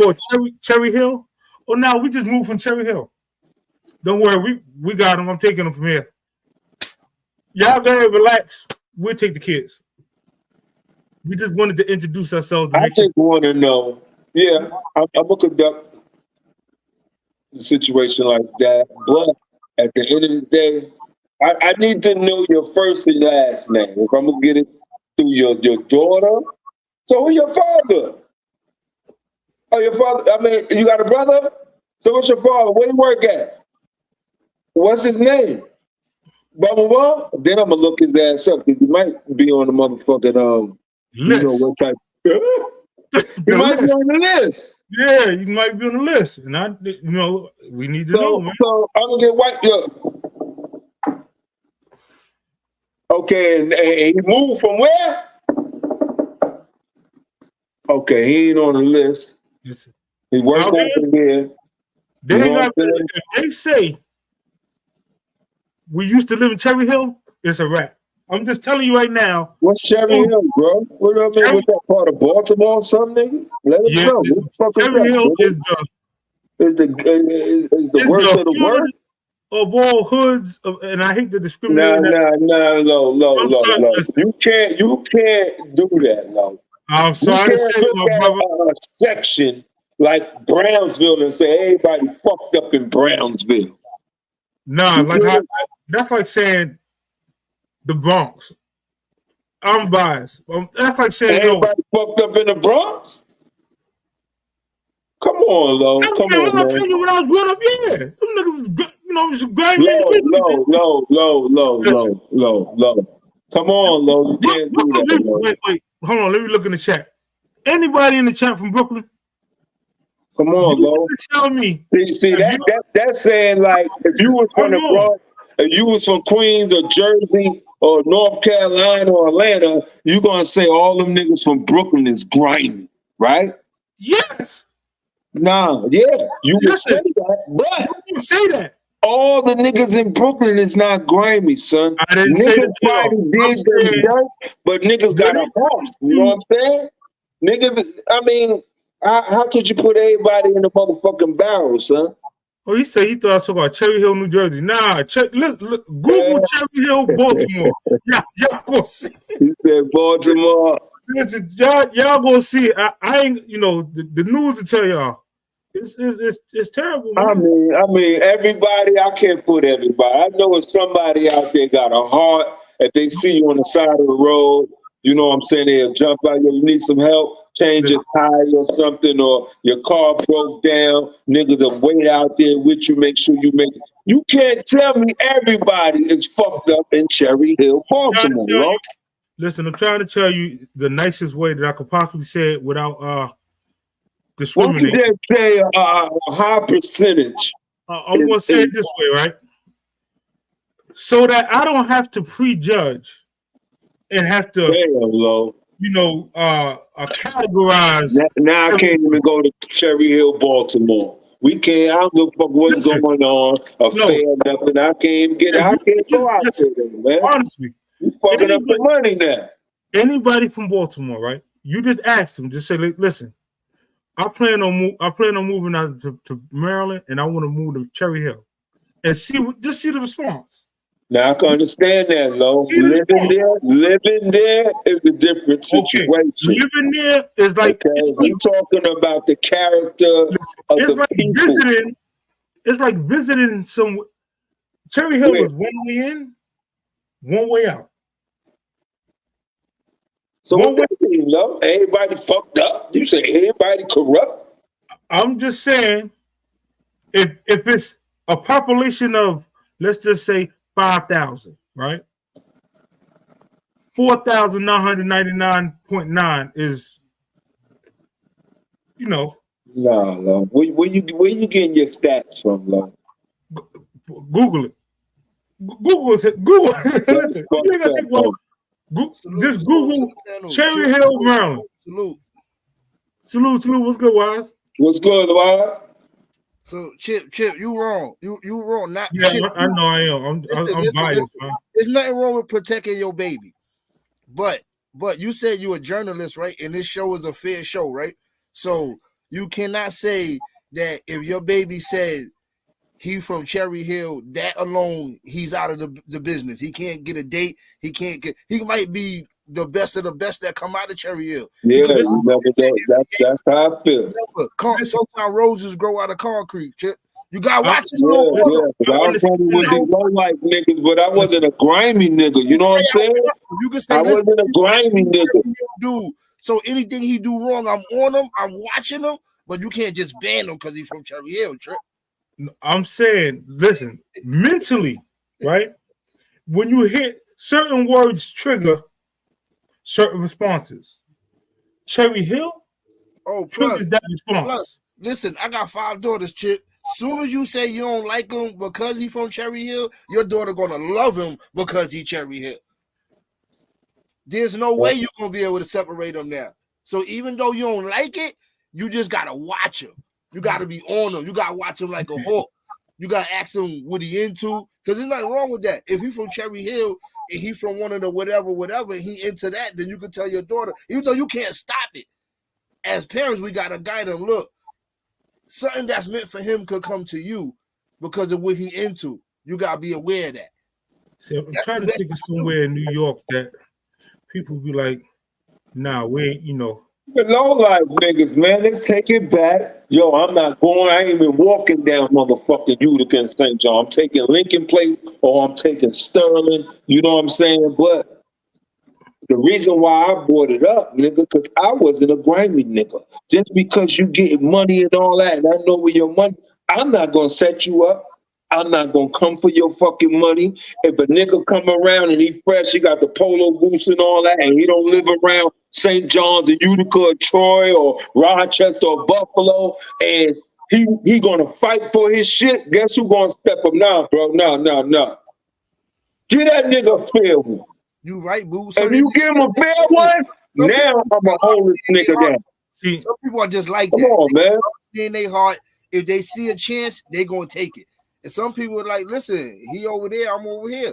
called Cherry Hill. Oh, now we just moved from Cherry Hill. Don't worry, we got them. I'm taking them from here. Y'all go ahead, relax. We'll take the kids. we just wanted to introduce ourselves. To I make sure. just want to know. Yeah, I'm gonna conduct a situation like that, but at the end of the day, I need to know your first and last name. If I'm gonna get it through your daughter, so who's your father? Oh, your father. I mean, you got a brother. So what's your father? Where you work at? What's his name? Blah blah blah. Then I'm gonna look his ass up because he might be on the motherfucking you know List. what type. He The might be list. on the list. Yeah, you might be on the list, and we need to know, man. So I'm gonna get wiped up. Okay, and he moved from where? Okay, he ain't on the list. Listen, He worked out out here, here. they You ain't know what got. I'm saying? If they say we used to live in Cherry Hill, it's a wrap. I'm just telling you right now. What's Cherry Hill, bro? What I mean? What's that part of Baltimore or something? Let us Yeah, know. What the fuck is Cherry that? Hill is Is the worst of the hood worst? of all hoods, and I hate to discriminate. No, low. I'm sorry, listen. You can't do that, low. I'm You sorry to can't say, look my at brother. a section like Brownsville and say everybody fucked up in Brownsville. Nah, that's like saying the Bronx. I'm biased. That's like saying Everybody fucked up in the Bronx? Come on, low. Come on, my man. opinion when I was growing up, yeah. Them niggas, was grimy in the Low. Come on, low. You can't do that, low. Wait. Hold on. Let me look in the chat. Anybody in the chat from Brooklyn? Come on, low. Tell me. See that's saying like if you was from the Bronx, if you was from Queens or Jersey or North Carolina or Atlanta, you gonna say all them niggas from Brooklyn is grimy, right? Yes. Nah, yeah, you would say that, but you say that. All the niggas in Brooklyn is not grimy, son. I didn't say Niggas probably did them dirt, but niggas got a heart. You know what I'm saying? Niggas, I mean, how could you put everybody in the motherfucking barrel, son? Oh, he said he thought I was talking about Cherry Hill, New Jersey. Nah, look, Google Cherry Hill, Baltimore. y'all go see. He said Baltimore. Listen, y'all go see. I ain't, the news to tell y'all. It's terrible, man. I mean, everybody. I can't put everybody. I know if somebody out there got a heart, if they see you on the side of the road, you know what I'm saying, they'll jump out. You need some help, change your tire or something, or your car broke down. Niggas will wait out there with you, make sure you make it. You can't tell me everybody is fucked up in Cherry Hill, Baltimore. Listen, I'm trying to tell you the nicest way that I could possibly say it without Why discriminating. don't you just say a high percentage? I'm going to say it this way, right? So that I don't have to prejudge and have to, categorize. Now I can't even go to Cherry Hill, Baltimore. We can't. I don't give a fuck what's going on. Fair nothing. I can't even get. I can't go out there, man. Honestly, you fucking up the money now. Anybody from Baltimore, right? You just ask them. Just say, listen. I plan on moving out to Maryland, and I want to move to Cherry Hill, and see the response. Now I can understand that, Lo. Living there is a different situation. Living there is like we're talking about the character of the people. Visiting. It's like visiting some. Cherry Hill is one way in, one way out. So what that mean, Lo? Everybody fucked up. You say everybody corrupt? I'm just saying, if it's a population of, let's just say 5,000, right? 4,999.9 is, No, Lo. Where you getting your stats from, Lo? Google it. Google. Listen, you ain't gotta take one. Just Google Cherry Hill, Maryland. Salute. What's good, Wise? What's good, Wise? So Chip, you wrong. You wrong. Not yeah. Chip, I know I am. I'm biased, man. There's nothing wrong with protecting your baby, but you said you're a journalist, right? And this show is a fair show, right? So you cannot say that if your baby said he from Cherry Hill, that alone he's out of the business. He can't get a date. He might be the best of the best that come out of Cherry Hill. Yeah, Because you never know. That's how I feel. Sometimes roses grow out of concrete, Chip. You gotta watch this Yeah, little yeah. brother. 'Cause I was running with the low life niggas, but I wasn't a grimy nigga. You know what I'm saying? You can say, I wasn't a grimy nigga. Dude, so anything he do wrong, I'm on him. I'm watching him, but you can't just ban him because he's from Cherry Hill, Trip. I'm saying, listen, mentally, right? When you hit certain words, trigger certain responses. Cherry Hill triggers that response. Listen, I got 5 daughters, Chip. Soon as you say you don't like him because he from Cherry Hill, your daughter gonna love him because he Cherry Hill. There's no way you're gonna be able to separate them now. So even though you don't like it, you just gotta watch him. You gotta be on him. You gotta watch him like a hawk. You gotta ask him what he into, because there's nothing wrong with that. If he from Cherry Hill and he from one of the whatever, and he into that, then you can tell your daughter, even though you can't stop it. As parents, we gotta guide him. Look, something that's meant for him could come to you because of what he into. You gotta be aware of that. See, I'm trying to think of somewhere in New York that people be like, nah, we ain't, you know. The low life niggas, man, let's take it back. Yo, I'm not going. I ain't even walking down motherfucking Utica and St. John. I'm taking Lincoln Place or I'm taking Sterling. You know what I'm saying? But the reason why I brought it up, nigga, because I wasn't a grimy nigga. Just because you get money and all that, and I know where your money, I'm not gonna set you up. I'm not gonna come for your fucking money. If a nigga come around and he fresh, he got the polo boots and all that, and he don't live around St. John's or Utica or Troy or Rochester or Buffalo, and he gonna fight for his shit, guess who gonna step up now, bro? No. Get that nigga a fair one. You right, boo. If you give him a fair one, now I'm gonna hold this nigga down. See, some people are just like Come that. on, man. In their heart, if they see a chance, they gonna take it. And some people are like, listen, he over there, I'm over here.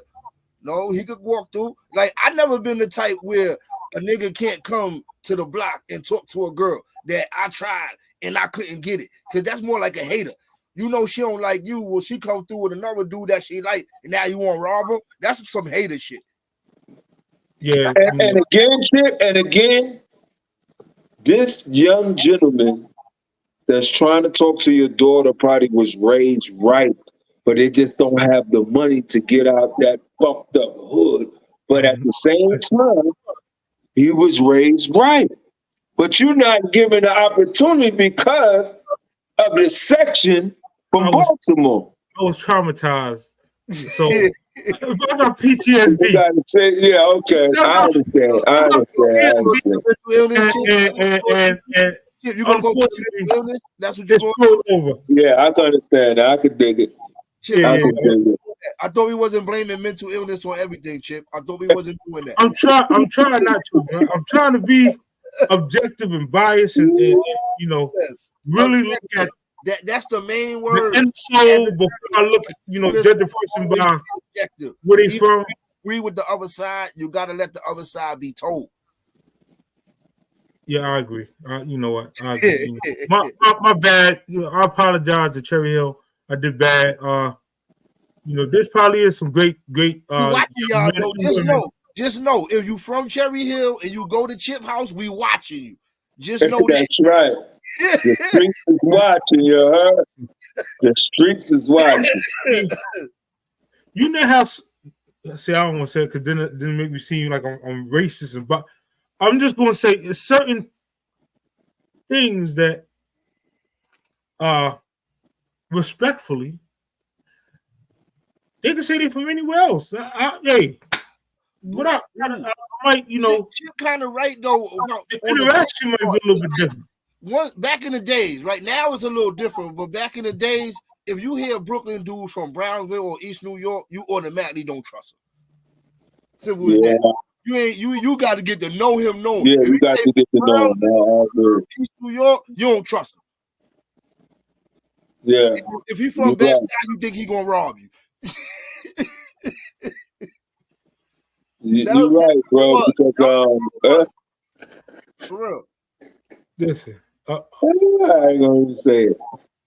No, he could walk through. Like, I never been the type where a nigga can't come to the block and talk to a girl that I tried and I couldn't get it. Because that's more like a hater. You know she don't like you. Will she come through with another dude that she like and now you want to rob him? That's some hater shit. Yeah. And again, Chip, and again, this young gentleman that's trying to talk to your daughter probably was raised right, but they just don't have the money to get out that fucked up hood. But at the same time, he was raised right. But you're not given the opportunity because of the section from Baltimore. I was traumatized. So I got PTSD. You gotta say, yeah, okay. I understand. And you're gonna go to illness. That's what you're going over. Yeah, I can understand that. I could dig it. Chip, I could dig it. I thought we wasn't blaming mental illness on everything, Chip. I thought we wasn't doing that. I'm trying not to, man. I'm trying to be objective and biased and you know, really look at that's the main word. And so before I look at, you know, judge the person by where they from. Agree with the other side, you gotta let the other side be told. Yeah, I agree. You know what? I agree. My bad. You know, I apologize to Cherry Hill. I did bad. You know, this probably is some great. Watching y'all though. Just know, if you from Cherry Hill and you go to Chip House, we watching you. Just know that's right. The streets is watching, you heard? The streets is watching. You know how? See, I don't want to say it because then it make me seem like I'm racist, but I'm just going to say it's certain things that, respectfully, they can say they from anywhere else. Hey, what up? I might, you know, you're kind of right though. The interaction might be a little bit different. Back in the days, right now it's a little different, but back in the days, if you hear a Brooklyn dude from Brownsville or East New York, you automatically don't trust him. Simple as that. You got to get to know him. Yeah, you got to get to know him. East New York, you don't trust him. Yeah. If he from Best Side, you think he gonna rob you. You're right, bro. Because for real. Listen, I ain't gonna say it.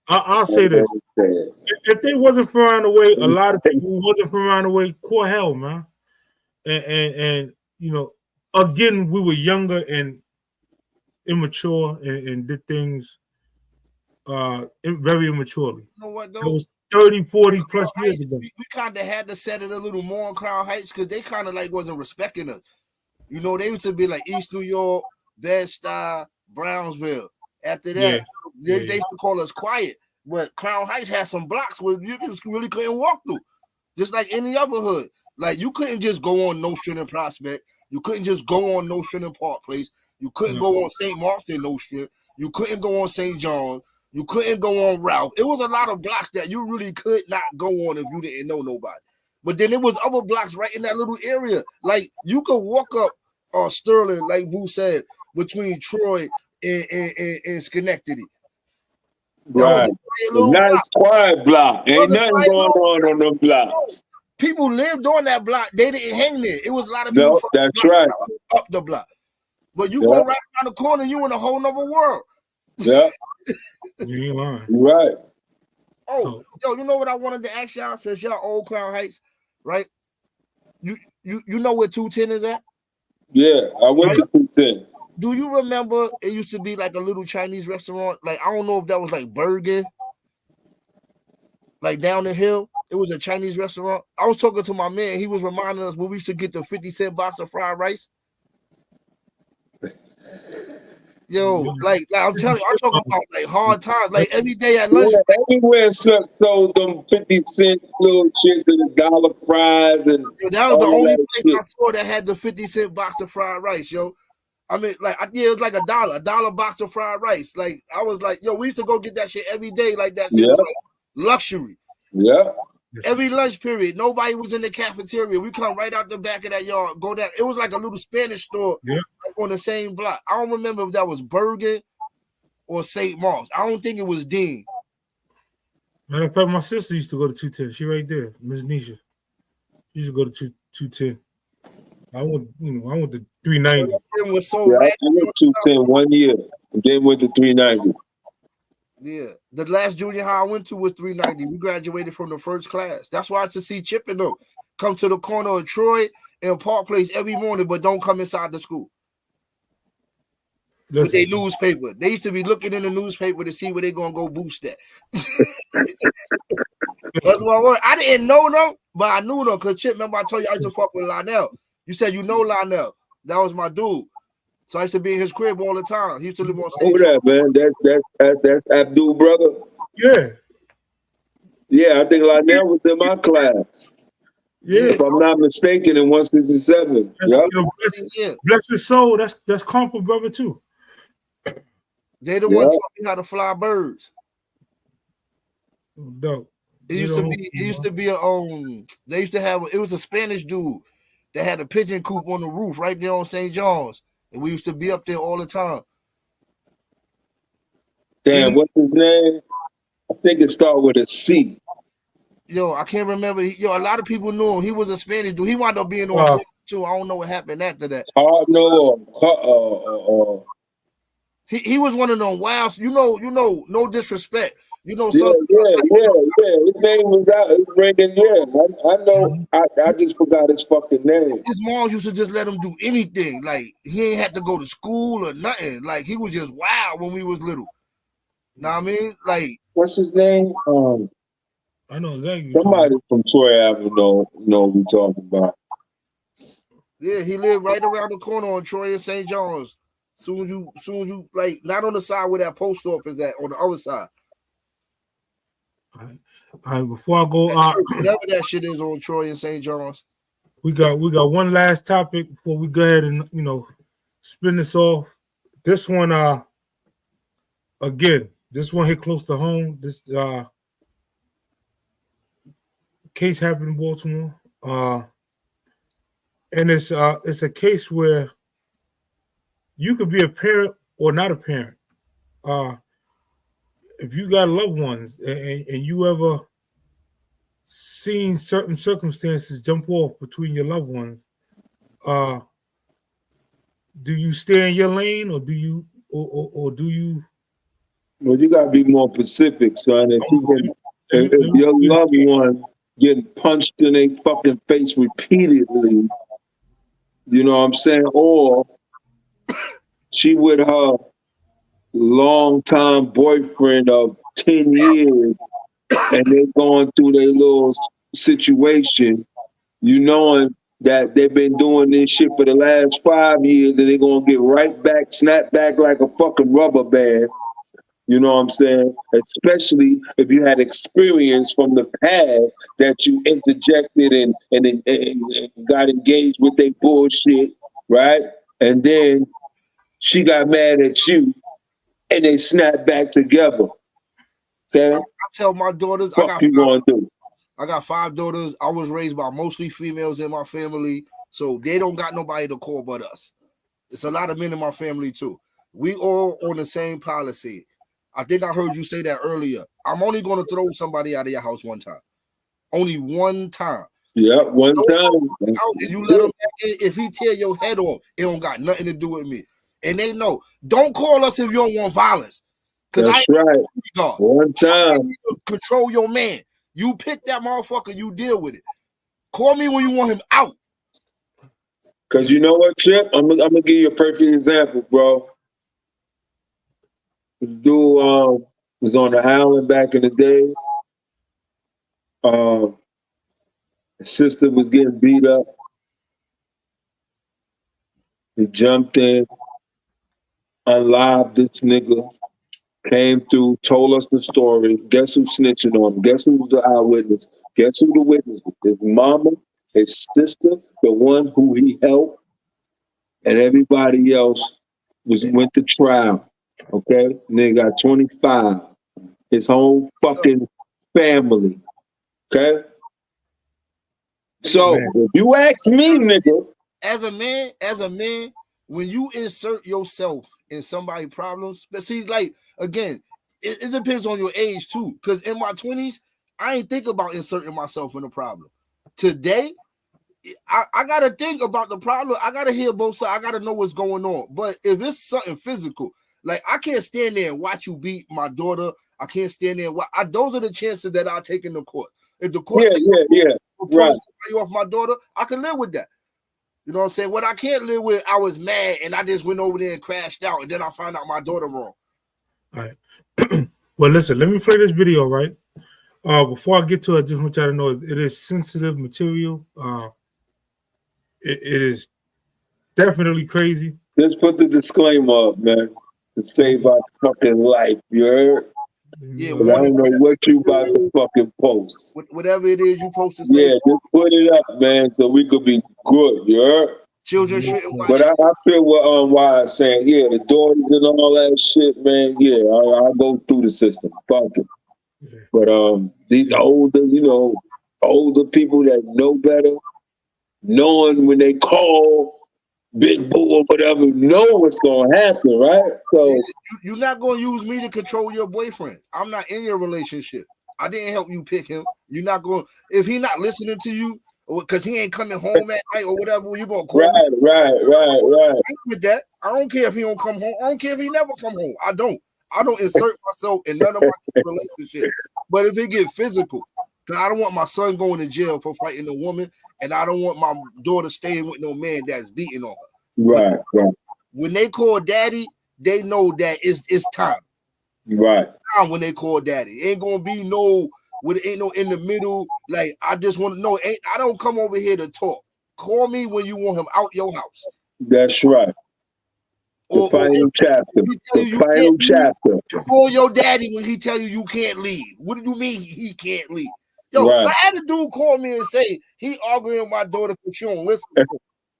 I'll say this: if they wasn't from around the way, a lot of people wasn't from around the way. Court hell, man, and you know, again, we were younger and immature and did things very immaturely. You know what It though? was 30, 40 plus years ago. We kind of had to set it a little more in Crown Heights because they kind of like wasn't respecting us. You know, they used to be like East New York, Bed-Stuy, Brownsville. After that, they used to call us quiet. But Crown Heights had some blocks where you just really couldn't walk through, just like any other hood. Like you couldn't just go on Nostrand and Prospect. You couldn't just go on Nostrand and Park Place. You couldn't go on St. Mark's and Nostrand. You couldn't go on St. John. You couldn't go on Ralph. It was a lot of blocks that you really could not go on if you didn't know nobody. But then there was other blocks right in that little area. Like you could walk up Sterling, like Boo said, between Troy and Schenectady. Right. Nice quiet block. Ain't nothing going on them blocks. People lived on that block. They didn't hang there. It was a lot of people. No, that's right. Up the block. But you go right around the corner, you in a whole nother world. Yeah. You ain't lying. Right. Oh, yo, you know what I wanted to ask y'all? Since y'all old Crown Heights, right? You know where 210 is at? Yeah, I went to 210. Do you remember it used to be like a little Chinese restaurant? Like, I don't know if that was like Burger, like down the hill. It was a Chinese restaurant. I was talking to my man. He was reminding us when we used to get the 50-cent box of fried rice. Yo, like I'm telling you, I'm talking about like hard times. Like every day at lunch. Yeah, everywhere sold them 50-cent little chips and $1 fries. And yo, that was the only place I saw that had the 50-cent box of fried rice, yo. I mean, like, it was like $1 box of fried rice. Like, I was like, yo, we used to go get that shit every day, like that. Shit was like luxury. Yeah. Every lunch period, nobody was in the cafeteria. We come right out the back of that yard, go down. It was like a little Spanish store on the same block. I don't remember if that was Bergen or St. Mark's. I don't think it was Dean. Matter of fact, my sister used to go to 210. She right there, Miss Nisha. She used to go to 210. I went to 390. It was so I went to 210 1 year, and then went to 390. Yeah, the last junior high I went to was 390. We graduated from the first class. That's why I should see Chip and them come to the corner of Troy and Park Place every morning, but don't come inside the school. With their newspaper. They used to be looking in the newspaper to see where they're going to go boost that. That's what I want. I didn't know them, but I knew them because Chip, remember I told you I used to fuck with Lionel. You said you know Lionel. That was my dude. So I used to be in his crib all the time. He used to live on stage. Who that, man? That's Abdul brother? Yeah. Yeah, I think Lionel was in my class. Yeah. If I'm not mistaken, in 167. Yeah. Bless his soul. That's Comfort brother too. They the one taught me how to fly birds. Dope. It used to be they used to have it was a Spanish dude that had a pigeon coop on the roof right there on St. John's. And we used to be up there all the time. Damn, what's his name? I think it started with a C. Yo, I can't remember. Yo, a lot of people knew him. He was a Spanish dude. He wound up being on too. I don't know what happened after that. He was one of them wild. You know, no disrespect. You know, yeah. His name was ringing. Yeah, I know. I just forgot his fucking name. His mom used to just let him do anything. Like he ain't had to go to school or nothing. Like he was just wild when we was little. Know what I mean? Like what's his name? I know exactly. Somebody from Troy Avenue know what we talking about. Yeah, he lived right around the corner on Troy and St. John's. Soon as you like not on the side where that post office at, on the other side. All right, before I go, whatever that shit is on Troy and St. John's. We got one last topic before we go ahead and spin this off. This one, again, this one hit close to home. This case happened in Baltimore, and it's a case where you could be a parent or not a parent. If you got loved ones and you ever seen certain circumstances jump off between your loved ones, do you stay in your lane or do you or do you? Well, you gotta be more specific, son. If your loved one getting punched in their fucking face repeatedly, You know what I'm saying? Or she with her longtime boyfriend of 10 years and they're going through their little situation, you knowing that they've been doing this shit for the last 5 years and they're going to get right back, snap back like a fucking rubber band. You know what I'm saying? Especially if you had experience from the past that you interjected and got engaged with their bullshit, right? And then she got mad at you and they snapped back together. Okay? I tell my daughters, What you gonna do? I got 5 daughters. I was raised by mostly females in my family, so they don't got nobody to call but us. It's a lot of men in my family too. We all on the same policy. I think I heard you say that earlier. I'm only going to throw somebody out of your house one time. Only one time. Yeah, one time. And you let him back in. If he tear your head off, it don't got nothing to do with me. And they know. Don't call us if you don't want violence. That's right. One time. Control your man. You pick that motherfucker, you deal with it. Call me when you want him out. Because you know what, Chip? I'm gonna give you a perfect example, bro. This dude was on the island back in the days. His sister was getting beat up. He jumped in, unlived this nigga, came through, told us the story. Guess who's snitching on him? Guess who's the eyewitness? Guess who the witness is? His mama, his sister, the one who he helped, and everybody else went to trial. Okay? Nigga got 25. His whole fucking family. Okay? So, if you ask me, nigga. As a man, when you insert yourself in somebody's problems, but see, like, again, it depends on your age too. Because in my 20s, I ain't think about inserting myself in a problem. Today, I gotta think about the problem. I gotta hear both sides. I gotta know what's going on. But if it's something physical, like I can't stand there and watch you beat my daughter. I can't stand there. Those are the chances that I take in the court. If the court right. You off my daughter, I can live with that. You know what I'm saying? What I can't live with, I was mad and I just went over there and crashed out, and then I found out my daughter wrong. All right. Well, listen, let me play this video, right? Before I get to it, I just want y'all to know it is sensitive material. It is definitely crazy. Just put the disclaimer up, man, to save our fucking life. You heard? Yeah, I don't know what you about to fucking post. Whatever it is you post to say. Yeah, just put it up, man, so we could be good. You heard? Children shouldn't watch. But I feel what Wise saying. Yeah, the daughters and all that shit, man. Yeah, I go through the system. Fuck it. Yeah. But these older, older people that know better, knowing when they call Big Boo or whatever, know what's gonna happen, right? So you're not gonna use me to control your boyfriend. I'm not in your relationship. I didn't help you pick him. You're not going. If he not listening to you, because he ain't coming home at night or whatever, you gonna call me. Right. With that, I don't care if he don't come home. I don't care if he never come home. I don't insert myself in none of my relationship. But if it get physical, because I don't want my son going to jail for fighting a woman, and I don't want my daughter staying with no man that's beating on her. Right. When they call daddy, they know that it's time. Right. Time when they call daddy. Ain't gonna be ain't no in the middle. Like, I just want to know. I don't come over here to talk. Call me when you want him out your house. That's right. The final chapter. Call your daddy when he tell you can't leave. What do you mean he can't leave? Yo, right. I had a dude call me and say he arguing with my daughter because she don't listen.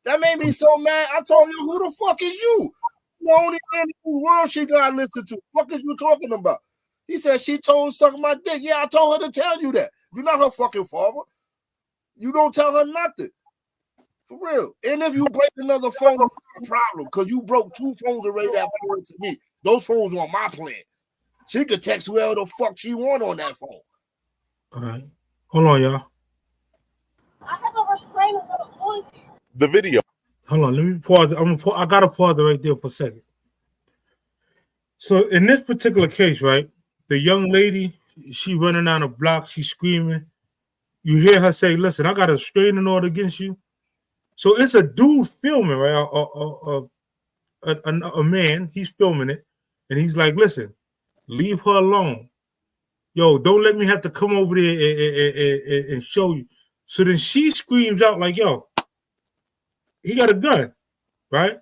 That made me so mad. I told him, who the fuck is you? The only man in the world she gotta listen to. What is you talking about? He said she told him suck my dick. Yeah, I told her to tell you that. You're not her fucking father. You don't tell her nothing. For real. And if you break another phone, it's not a problem. Because you broke 2 phones already that belong to me. Those phones are on my plan. She could text whoever the fuck she want on that phone. All right. Hold on, y'all. I have a restraining order on you. The video. Hold on, let me pause. I gotta pause it right there for a second. So in this particular case, right, the young lady, she running down the block, she's screaming. You hear her say, "Listen, I got a restraining order against you." So it's a dude filming, right? A man, he's filming it, and he's like, "Listen, leave her alone. Yo, don't let me have to come over there and show you." So then she screams out like, "Yo, he got a gun, right?"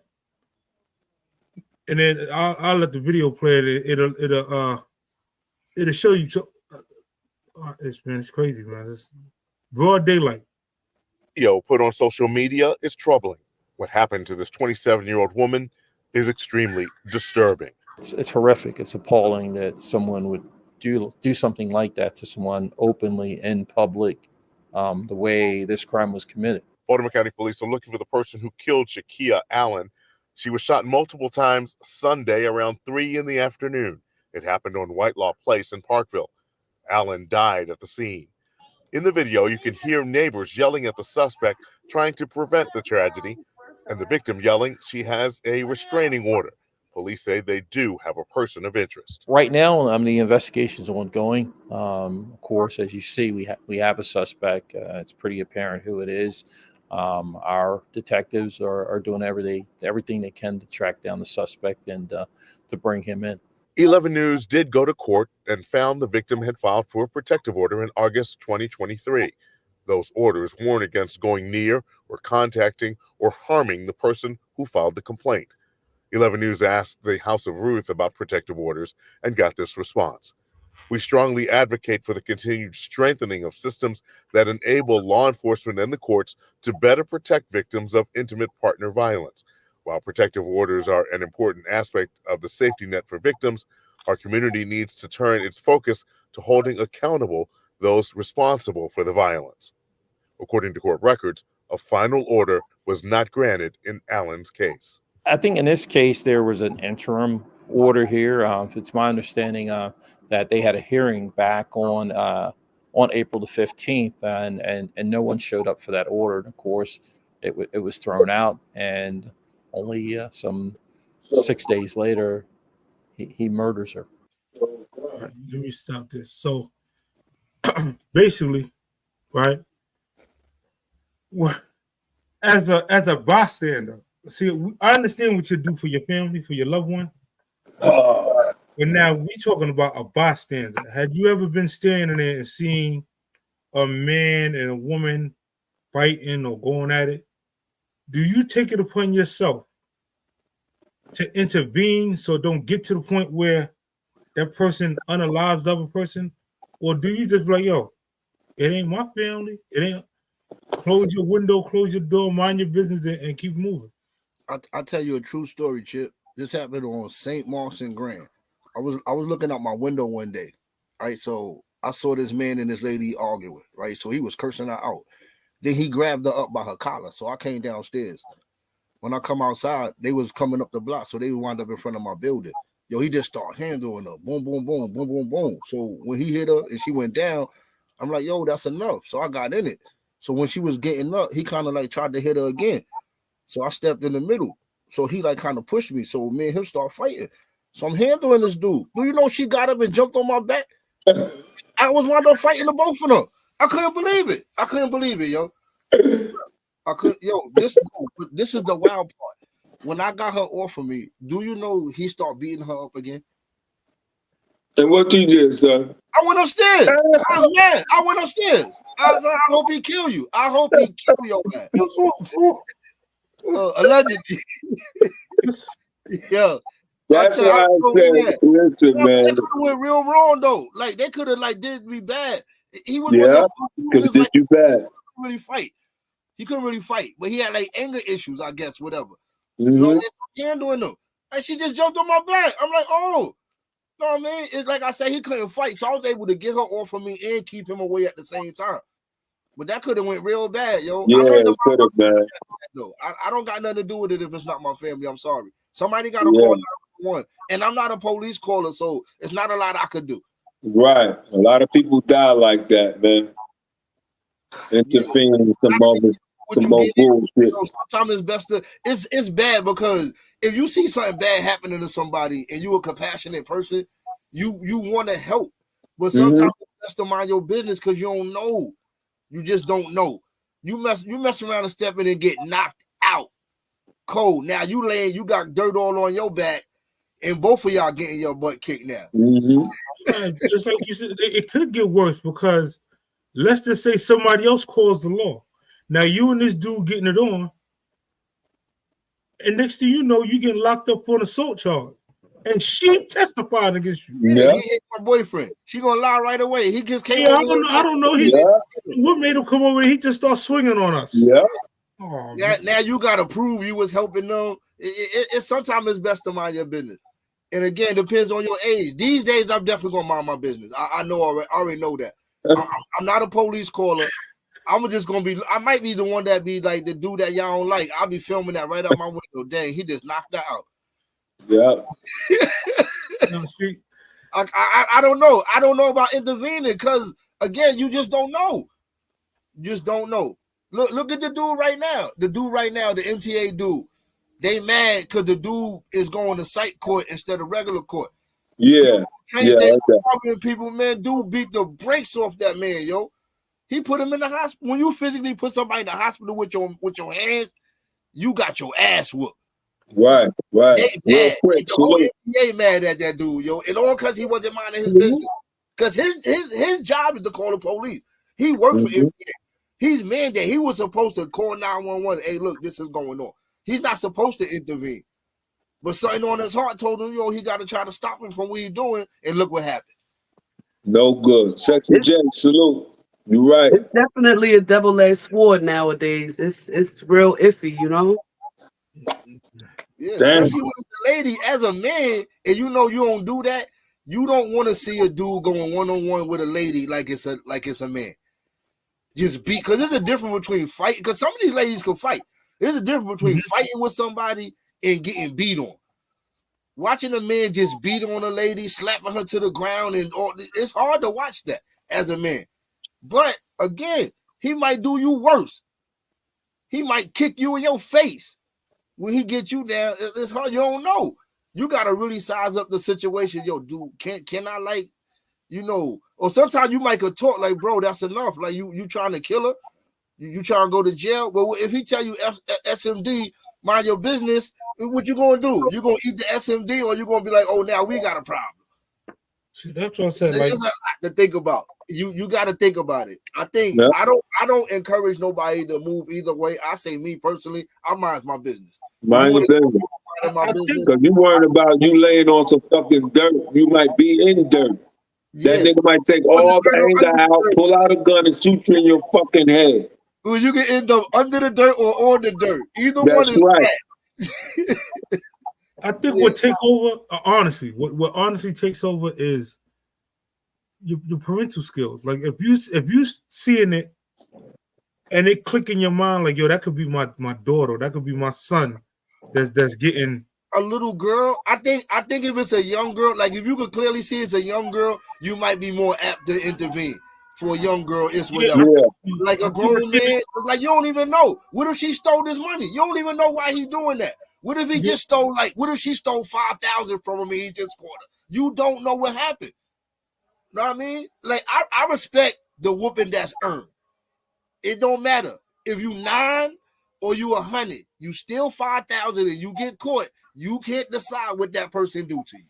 And then I'll let the video play it. It'll show you. It's crazy, man. It's broad daylight. Put on social media is troubling. What happened to this 27-year-old woman is extremely disturbing. It's horrific. It's appalling that someone would do something like that to someone openly in public, the way this crime was committed. Baltimore County Police are looking for the person who killed Shakia Allen. She was shot multiple times Sunday around 3 in the afternoon. It happened on Whitelaw Place in Parkville. Allen died at the scene. In the video, you can hear neighbors yelling at the suspect, trying to prevent the tragedy, and the victim yelling she has a restraining order. Police say they do have a person of interest. Right now, the investigation is ongoing. Of course, as you see, we have a suspect. It's pretty apparent who it is. Our detectives are doing everything they can to track down the suspect and to bring him in. 11 News did go to court and found the victim had filed for a protective order in August 2023. Those orders warn against going near or contacting or harming the person who filed the complaint. 11 News asked the House of Ruth about protective orders and got this response. We strongly advocate for the continued strengthening of systems that enable law enforcement and the courts to better protect victims of intimate partner violence. While protective orders are an important aspect of the safety net for victims, our community needs to turn its focus to holding accountable those responsible for the violence. According to court records, a final order was not granted in Allen's case. I think in this case, there was an interim order here. It's my understanding that they had a hearing back on April the 15th, and no one showed up for that order. And of course, it was thrown out, and only some 6 days later, he murders her. Let me stop this. So basically, right, as a bystander, see, I understand what you do for your family, for your loved one. But now we're talking about a bystander. Had you ever been standing there and seen a man and a woman fighting or going at it? Do you take it upon yourself to intervene so don't get to the point where that person unalives the other person? Or do you just be like, yo, it ain't my family. It ain't. Close your window, close your door, mind your business, and keep moving. I'll tell you a true story, Chip. This happened on St. Mark's and Grand. I was looking out my window one day, right? So I saw this man and this lady arguing, right? So he was cursing her out. Then he grabbed her up by her collar. So I came downstairs. When I come outside, they was coming up the block, so they wound up in front of my building. Yo, he just started handling her. Boom, boom, boom, boom, boom, boom. So when he hit her and she went down, I'm like, yo, that's enough. So I got in it. So when she was getting up, he kind of like tried to hit her again. So I stepped in the middle. So he like kind of pushed me. So me and him start fighting. So I'm handling this dude. Do you know she got up and jumped on my back? I was wound up fighting the both of them. I couldn't believe it. I couldn't believe it, yo. This is the wild part. When I got her off of me, do you know he started beating her up again? And what you did, sir? I went upstairs. I was mad. I went upstairs. I hope he kill you. I hope he kill your man. Allegedly. Yeah. That's what I said. Listen, man. They could have went real wrong though. Like they could have like did me bad. He was could have did you bad. Really fight. He couldn't really fight, but he had like anger issues, I guess, whatever. Mm-hmm. You know, handling them. And she just jumped on my back. I'm like, oh, no, I mean, it's like I said, he couldn't fight, so I was able to get her off of me and keep him away at the same time. But that could have went real bad, yo. Yeah, it could have been. No, I don't got nothing to do with it if it's not my family. I'm sorry. Somebody got to call 911, and I'm not a police caller, so it's not a lot I could do. Right. A lot of people die like that, man. Interfering with some more bullshit. You know, sometimes it's best to it's bad because if you see something bad happening to somebody and you're a compassionate person, you want to help. But sometimes it's best to mind your business because you don't know. You just don't know. You mess around and step in and get knocked out cold. Now you got dirt all on your back, and both of y'all getting your butt kicked now. Just like you said, it could get worse because let's just say somebody else caused the law. Now you and this dude getting it on, and next thing you know, you getting locked up for an assault charge. And she testifying against you. Yeah, he hit my boyfriend. She gonna lie right away. He just came. Yeah, I don't know. What made him come over? He just start swinging on us. Yeah. Oh, now you gotta prove you was helping them. It sometimes it's best to mind your business. And again, it depends on your age. These days, I'm definitely gonna mind my business. I know already. I already know that. I'm not a police caller. I'm just gonna be. I might be the one that be like the dude that y'all don't like. I'll be filming that right out my window. Dang, he just knocked that out. Yeah. See, I don't know. I don't know about intervening because again, you just don't know. You just don't know. Look at the dude right now. The MTA dude. They mad because the dude is going to psych court instead of regular court. Yeah. People, man, dude beat the brakes off that man, yo. He put him in the hospital. When you physically put somebody in the hospital with your hands, you got your ass whooped. Right. They mad at that dude, yo, and all because he wasn't minding his business. Because his job is to call the police. He worked for MTA. He's mandated. He was supposed to call 911. Hey, look, this is going on. He's not supposed to intervene. But something on his heart told him, he got to try to stop him from what he's doing. And look what happened. No good. Sexy J, salute. You're right. It's definitely a double-edged sword nowadays. It's real iffy, you know. Yeah, especially with the lady as a man, and you don't do that. You don't want to see a dude going one-on-one with a lady like it's a man. Just beat, because there's a difference between fighting. Because some of these ladies can fight. There's a difference between fighting with somebody and getting beat on. Watching a man just beat on a lady, slapping her to the ground, and all, it's hard to watch that as a man. But again, he might do you worse. He might kick you in your face. When he gets you down, it's hard. You don't know. You gotta really size up the situation. Yo, dude, can I like, or sometimes you might could talk like, bro, that's enough. Like you trying to kill her, you trying to go to jail. Well, if he tell you SMD, mind your business, what you gonna do? You gonna eat the SMD, or you gonna be like, oh, now we got a problem? See, that's what I said. There's a lot to think about. You got to think about it. I think I don't encourage nobody to move either way. I say me personally, I mind my business. Mind your business. Because you worried about you laying on some fucking dirt. You might be in dirt. That nigga might take all the anger out, pull out a gun, and shoot you in your fucking head. Well, you can end up under the dirt or on the dirt. Either one is right. I think what take over, honestly, what honestly takes over is your parental skills. Like if you seeing it and it click in your mind, like, yo, that could be my daughter, that could be my son. That's getting a little girl. I think if it's a young girl, like if you could clearly see it's a young girl, you might be more apt to intervene. For a young girl, it's whatever. Like a grown man, like you don't even know. What if she stole this money? You don't even know why he's doing that. What if he just stole what if she stole 5,000 from him and he just caught her? You don't know what happened. Know what I mean? Like I respect the whooping that's earned. It don't matter if you 9 or you 100. You steal 5,000 and you get caught. You can't decide what that person do to you.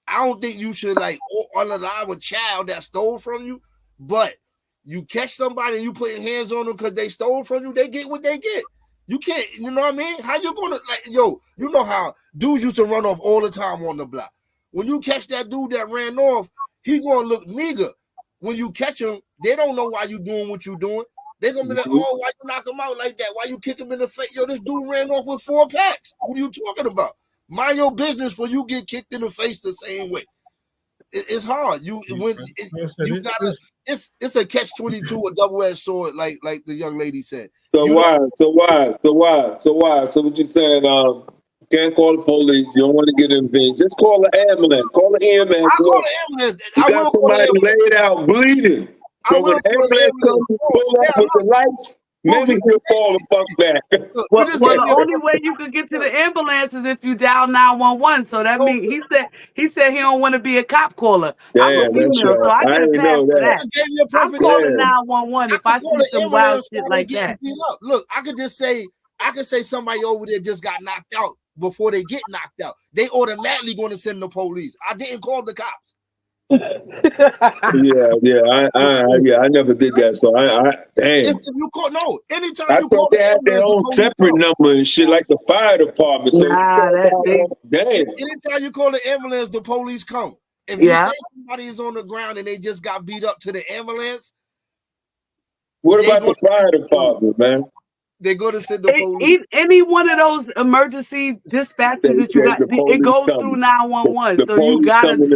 I don't think you should unalive a child that stole from you. But you catch somebody and you put your hands on them because they stole from you. They get what they get. You can't. You know what I mean? How you gonna you know how dudes used to run off all the time on the block. When you catch that dude that ran off, he gonna look meager. When you catch him, they don't know why you doing what you doing. They're gonna be like, oh, why you knock him out like that? Why you kick him in the face? Yo, this dude ran off with 4 packs. What are you talking about? Mind your business when you get kicked in the face the same way. It's hard. It's a catch-22, a double-edged sword, like the young lady said. So why? So what you saying? Can't call the police. You don't want to get intervened. Just call the ambulance. Call the EMS. I call the ambulance. You got somebody laid out bleeding. So when ambulance comes, pull up with the lights. Maybe he'll fall the fuck back. Well, the only way you could get to the ambulance is if you dial 911. So that means he said he don't want to be a cop caller. I'm a Damn, that's female, so I right. I get a didn't pass know for that. that. I'm calling 911 if I see some wild shit like that. Look, I could say somebody over there just got knocked out before they get knocked out. They automatically going to send the police. I didn't call the cops. I never did that. So damn. If you call, no, anytime I you call thought they had their own separate number and shit, like the fire department. So damn. Anytime you call the ambulance, the police come. If you say somebody is on the ground and they just got beat up to the ambulance, what about the fire department, man? They go to send the police. Any one of those emergency dispatches that you got, it goes through 911. So you gotta dial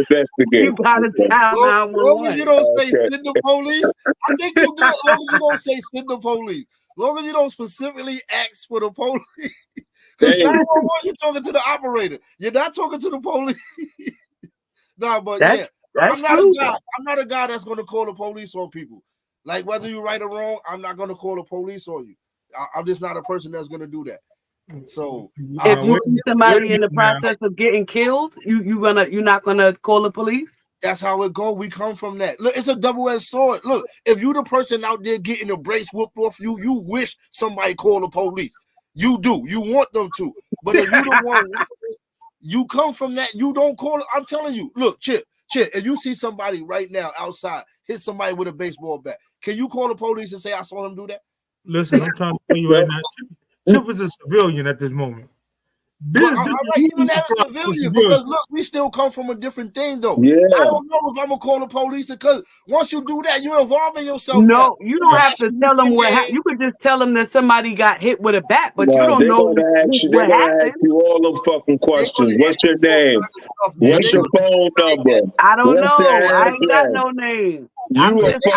911. Long as you don't say send the police, I think you good. Long as you don't say send the police. Long as you don't specifically ask for the police. Because 911, you're talking to the operator. You're not talking to the police. I'm not a guy that's going to call the police on people. Like whether you're right or wrong, I'm not going to call the police on you. I'm just not a person that's going to do that. So if you see somebody in the process of getting killed, you're not gonna call the police. That's how it go. We come from that. Look, it's a double-edged sword. Look, if you the person out there getting a brace whooped off you, you wish somebody call the police. You do. You want them to. But if you the one, you come from that. You don't call it. I'm telling you. Look, Chip. If you see somebody right now outside hit somebody with a baseball bat, can you call the police and say I saw him do that? Listen, I'm trying to tell you right now. Chip is a civilian at this moment. Even as a civilian, because look, we still come from a different thing, though. Yeah. I don't know if I'm gonna call the police because once you do that, you're involving yourself. No, you don't have to tell them what happened. You could just tell them that somebody got hit with a bat, but you don't know what happened. Ask you all them fucking questions. What's your name? What's your phone number? I don't know. I ain't got no name. I'm just a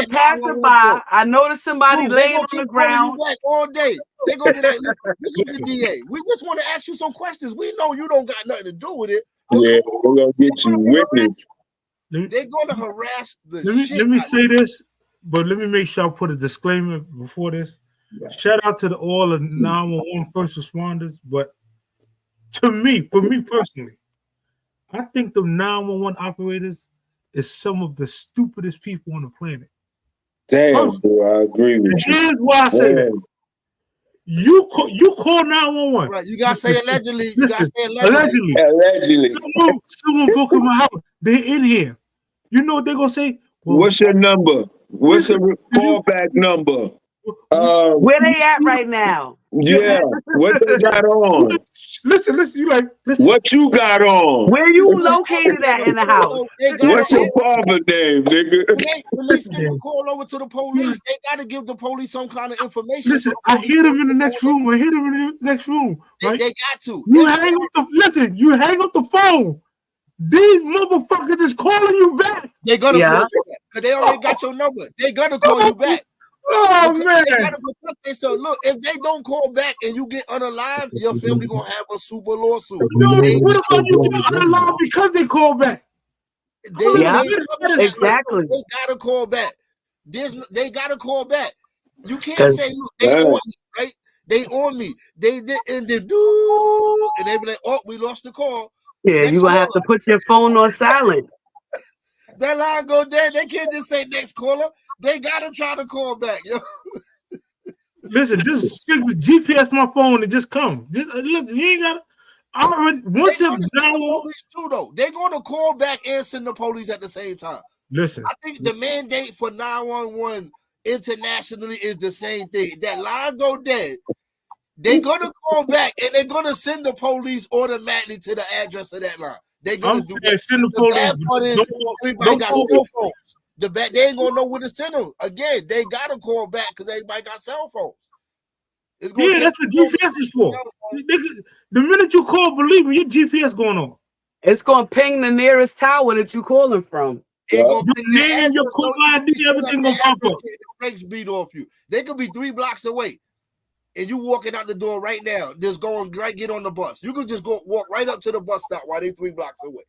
passerby. I noticed somebody laying on the ground all day. They gonna be like, listen to the DA. We just want to ask you some questions. We know you don't got nothing to do with it. Yeah, we're gonna get you witness. They're gonna harass the Let me say this, but let me make sure I put a disclaimer before this. Yeah. Shout out to all the 911 first responders, but for me personally, I think the 911 operators is some of the stupidest people on the planet. Damn, I agree with you. Here's why I say that. You call 911. Right, you gotta say allegedly. Allegedly. Someone broke in my house. They're in here. You know what they're gonna say? Well, what's your number? What's the callback number? Where they at right now? Yeah, what they got on? Listen. You listen. What you got on? Where you located at in the house? What's your father name, nigga? When they send a call over to the police, they gotta give the police some kind of information. Listen, I hear them in the next room. Right? They got to. You hang up the phone. These motherfuckers is calling you back. They gonna call you back because they already got your number. They gonna call you back. Oh man! They gotta protect themselves. Look, if they don't call back and you get unalive, your family gonna have a super lawsuit. No, what about you get unalive because they call back? Exactly. They gotta call back. They gotta call back. You can't say, look, they on me, right? They on me. They did and they do, and they be like, oh, we lost the call. Yeah, you gonna have to put your phone on silent. That line go dead. They can't just say next caller. They gotta try to call back, yo. Listen, just stick with GPS my phone and just come. Listen, you ain't gotta. Once they're police too, though. They're gonna call back and send the police at the same time. Listen, I think the mandate for 911 internationally is the same thing. That line go dead. They're gonna call back and they're gonna send the police automatically to the address of that line. They're gonna do that. Send the police. Everybody got cell phones. They ain't gonna know where to send them. Again, they gotta call back because everybody got cell phones. Yeah, that's what GPS is for. The minute you call, believe me, your GPS going on. It's gonna ping the nearest tower that you calling from. Your name, your call ID, everything gonna pop up. The brakes beat off you. They could be 3 blocks away. And you walking out the door right now, just going right, get on the bus. You could just walk right up to the bus stop while they 3 blocks away.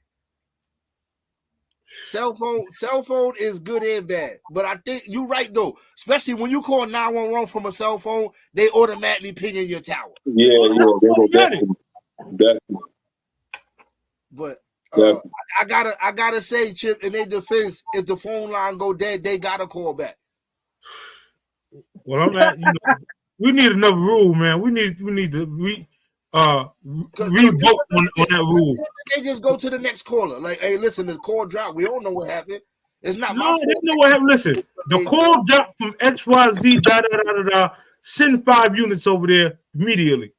Cell phone is good and bad. But I think you're right though. Especially when you call 911 from a cell phone, they automatically ping in your tower. Yeah, they go definitely. But I gotta say, Chip, in their defense, if the phone line go dead, they gotta call back. Well, I'm at, we need another rule, man. We need to revoke on that rule. They just go to the next caller. Like, hey, listen, the call dropped. We don't know what happened. It's not my fault. They know what happened. Listen, the call dropped from XYZ. Send 5 units over there immediately.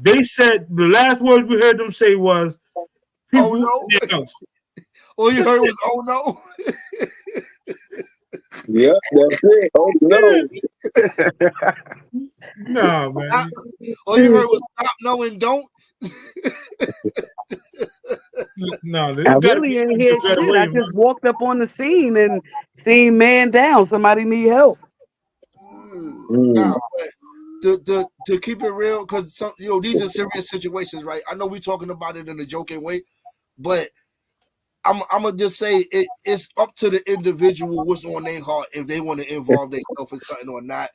They said the last words we heard them say was, "Oh no." All you heard was, "Oh no." Yeah, that's it. Oh no. No, man. All you heard was "stop, no, and don't." No, I really ain't hear shit. I just walked up on the scene and seen man down. Somebody need help. Nah, but to keep it real, because these are serious situations, right? I know we're talking about it in a joking way, but I'm gonna just say it's up to the individual what's on their heart if they want to involve themselves in something or not.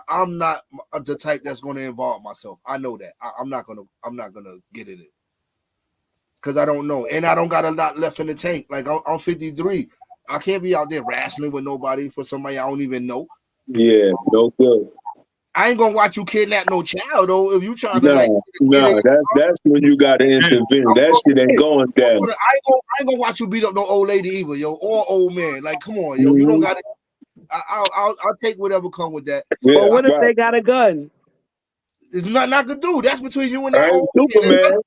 I'm not the type that's going to involve myself. I know that. I'm not gonna get in it because I don't know, and I don't got a lot left in the tank. Like I'm 53. I can't be out there wrestling with nobody for somebody I don't even know. Yeah, no good. I ain't gonna watch you kidnap no child though. If you try to that's when you gotta intervene. That shit ain't going down. I ain't gonna watch you beat up no old lady either, yo, or old man. Like, come on, yo, you don't gotta. I'll take whatever come with that. Yeah, but what if they got a gun? There's nothing I could do. That's between you and that old Superman.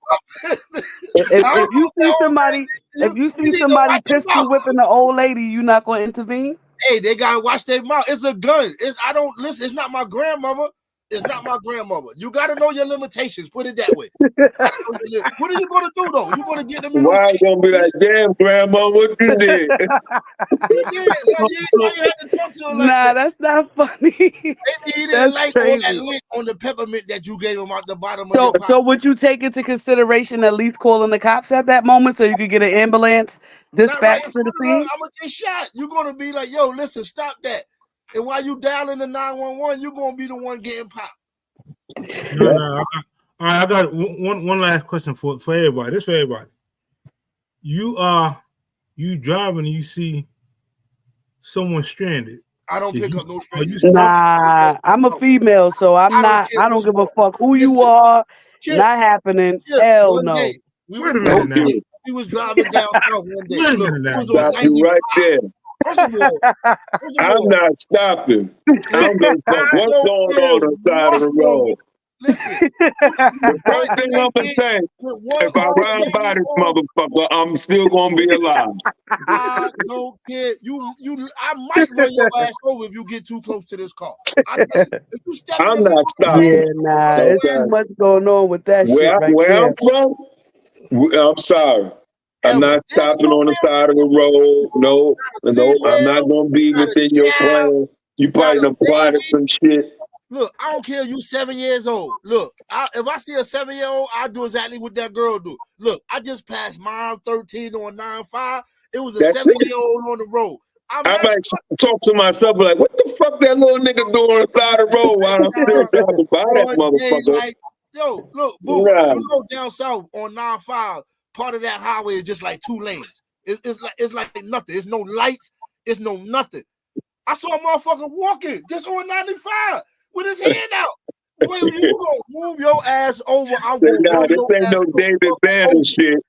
If you see somebody pistol whipping an old lady, you not gonna intervene? Hey, they gotta watch their mouth. It's a gun. It's not my grandmother. It's not my grandmother. You gotta know your limitations. Put it that way. What are you gonna do though? You gonna get them? Why you gonna be like, damn, grandma, what you did? That's not funny. Maybe he didn't like all that lint on the peppermint that you gave him out the bottom of your pocket. So would you take into consideration at least calling the cops at that moment so you could get an ambulance dispatched to the scene? I'm gonna get shot. You're gonna be like, yo, listen, stop that. And while you dialing the 911, you're gonna be the one getting popped. No. I got one last question for everybody. This for everybody. You driving and you see someone stranded. I don't pick up no strangers. Nah, I'm a female, so I don't give a fuck who you are. Chip, not happening. Chip, Hell no. Wait a minute now. We was driving down south one day. Look, Stop you right there. First of all, I'm not stopping. I'm gonna fuck what's going on the side of the road. Listen, the first thing I'm gonna say, if I ride by this motherfucker, I'm still gonna be alive. I don't care. I might run your ass over if you get too close to this car. I'm not stopping. Yeah, nah, it's too much going on with that shit right where there. I'm from, I'm sorry. I'm not stopping on the side of the road. No, I'm not gonna be within your plan. You probably done plotted some shit. Look, I don't care if you 7 years old. Look, if I see a 7-year-old, I'll do exactly what that girl do. Look, I just passed mile 13 on 9-5. It was a 7-year-old on the road. I might talk to myself like, what the fuck that little nigga doing on the side of the road while I'm still driving by that motherfucker? Like, yo, look, boo, you know down south on 9-5, part of that highway is just like 2 lanes. It's like nothing. It's no lights. It's no nothing. I saw a motherfucker walking just on 95 with his hand out. Wait, you gonna move your ass over? This ain't no David Banner shit.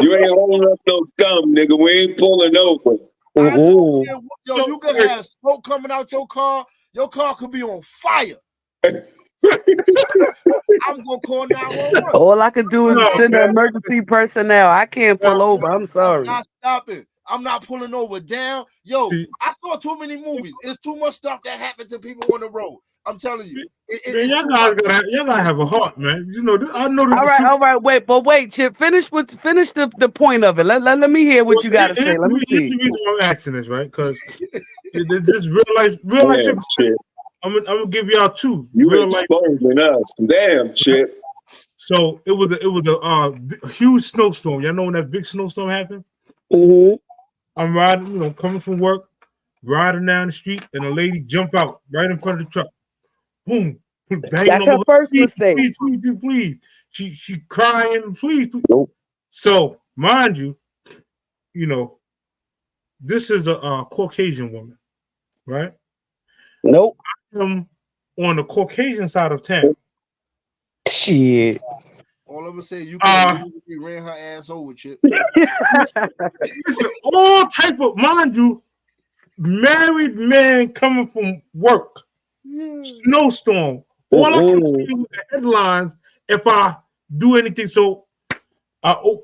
You ain't holding up no thumb, nigga. We ain't pulling over. Yo, you could have smoke coming out your car. Your car could be on fire. I'm gonna call 911. All I could do is send an emergency personnel. I can't pull over. I'm sorry. I'm not stopping. I'm not pulling over down. Yo, I saw too many movies. It's too much stuff that happened to people on the road. I'm telling you. Y'all gotta have a heart, man. You know, I know. All right. Wait, Chip. Finish the point of it. Let me hear what you got to say. Let me see. The reason I'm asking this, right? Because this real life shit. I'm gonna give y'all 2. You exposing us, damn Chip. So it was a huge snowstorm. Y'all know when that big snowstorm happened? Mm-hmm. I'm riding, you know, coming from work, riding down the street, and a lady jump out right in front of the truck. Boom. That's her first mistake. Please. She crying, please. Nope. So, mind you, you know, this is a Caucasian woman, right? Nope. I'm on the Caucasian side of town. Shit. All I'm gonna say, you can ran her ass over, Chip. Listen, all type of, mind you, married man coming from work, snowstorm. All I can see with the headlines if I do anything. So,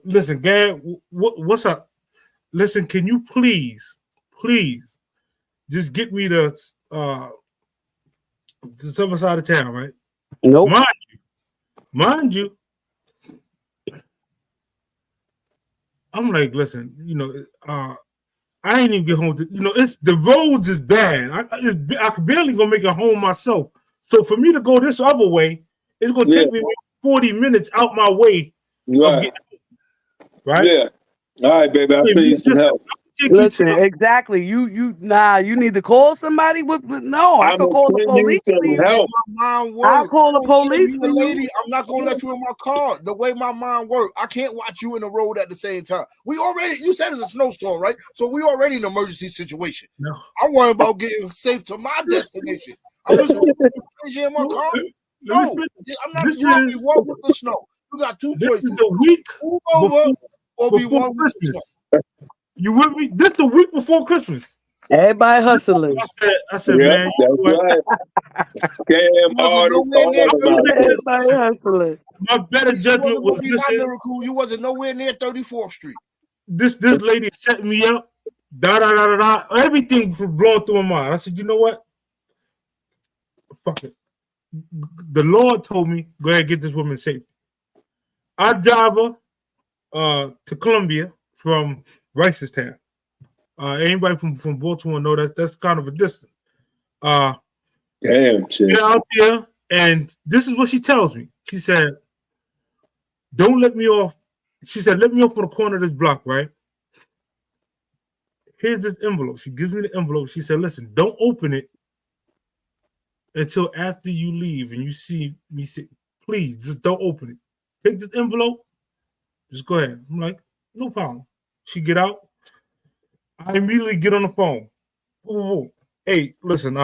listen, Gad, what's up? Listen, can you please just get me to the other side of town, right? Nope. Mind you, I'm like, listen, you know, I ain't even get home. You know, it's the roads is bad. I could barely go make it home myself. So for me to go this other way, it's gonna take me 40 minutes out my way. Right. Right. Yeah. All right, baby. I'll need some help. Listen, exactly. You need to call somebody. No, I could call the police. I'll call the police for you. Lady, I'm not gonna let you in my car. The way my mind works, I can't watch you in the road at the same time. You said it's a snowstorm, right? So we already in an emergency situation. No. I'm worried about getting safe to my destination. I'm just gonna crazy in my car. No, I'm not doing one with the snow. You got two choices. This is the week move over or be one with the snow. You with me? This the week before Christmas. Everybody hustling. I said, man, that's right. Scam artists. Everybody hustling. My better judgment was you wasn't nowhere near 34th Street. This lady set me up. Everything was blowing through my mind. I said, you know what? Fuck it. The Lord told me, go ahead and get this woman safe. I drive her to Columbia from Ricestown. Anybody from Baltimore know that's kind of a distance. Damn, shit. Get out there, and this is what she tells me. She said, "Don't let me off." She said, "Let me off on the corner of this block, right? Here's this envelope." She gives me the envelope. She said, "Listen, don't open it until after you leave and you see me. Please, just don't open it. Take this envelope. Just go ahead." I'm like, "No problem." She get out. I immediately get on the phone. Ooh. Hey, listen,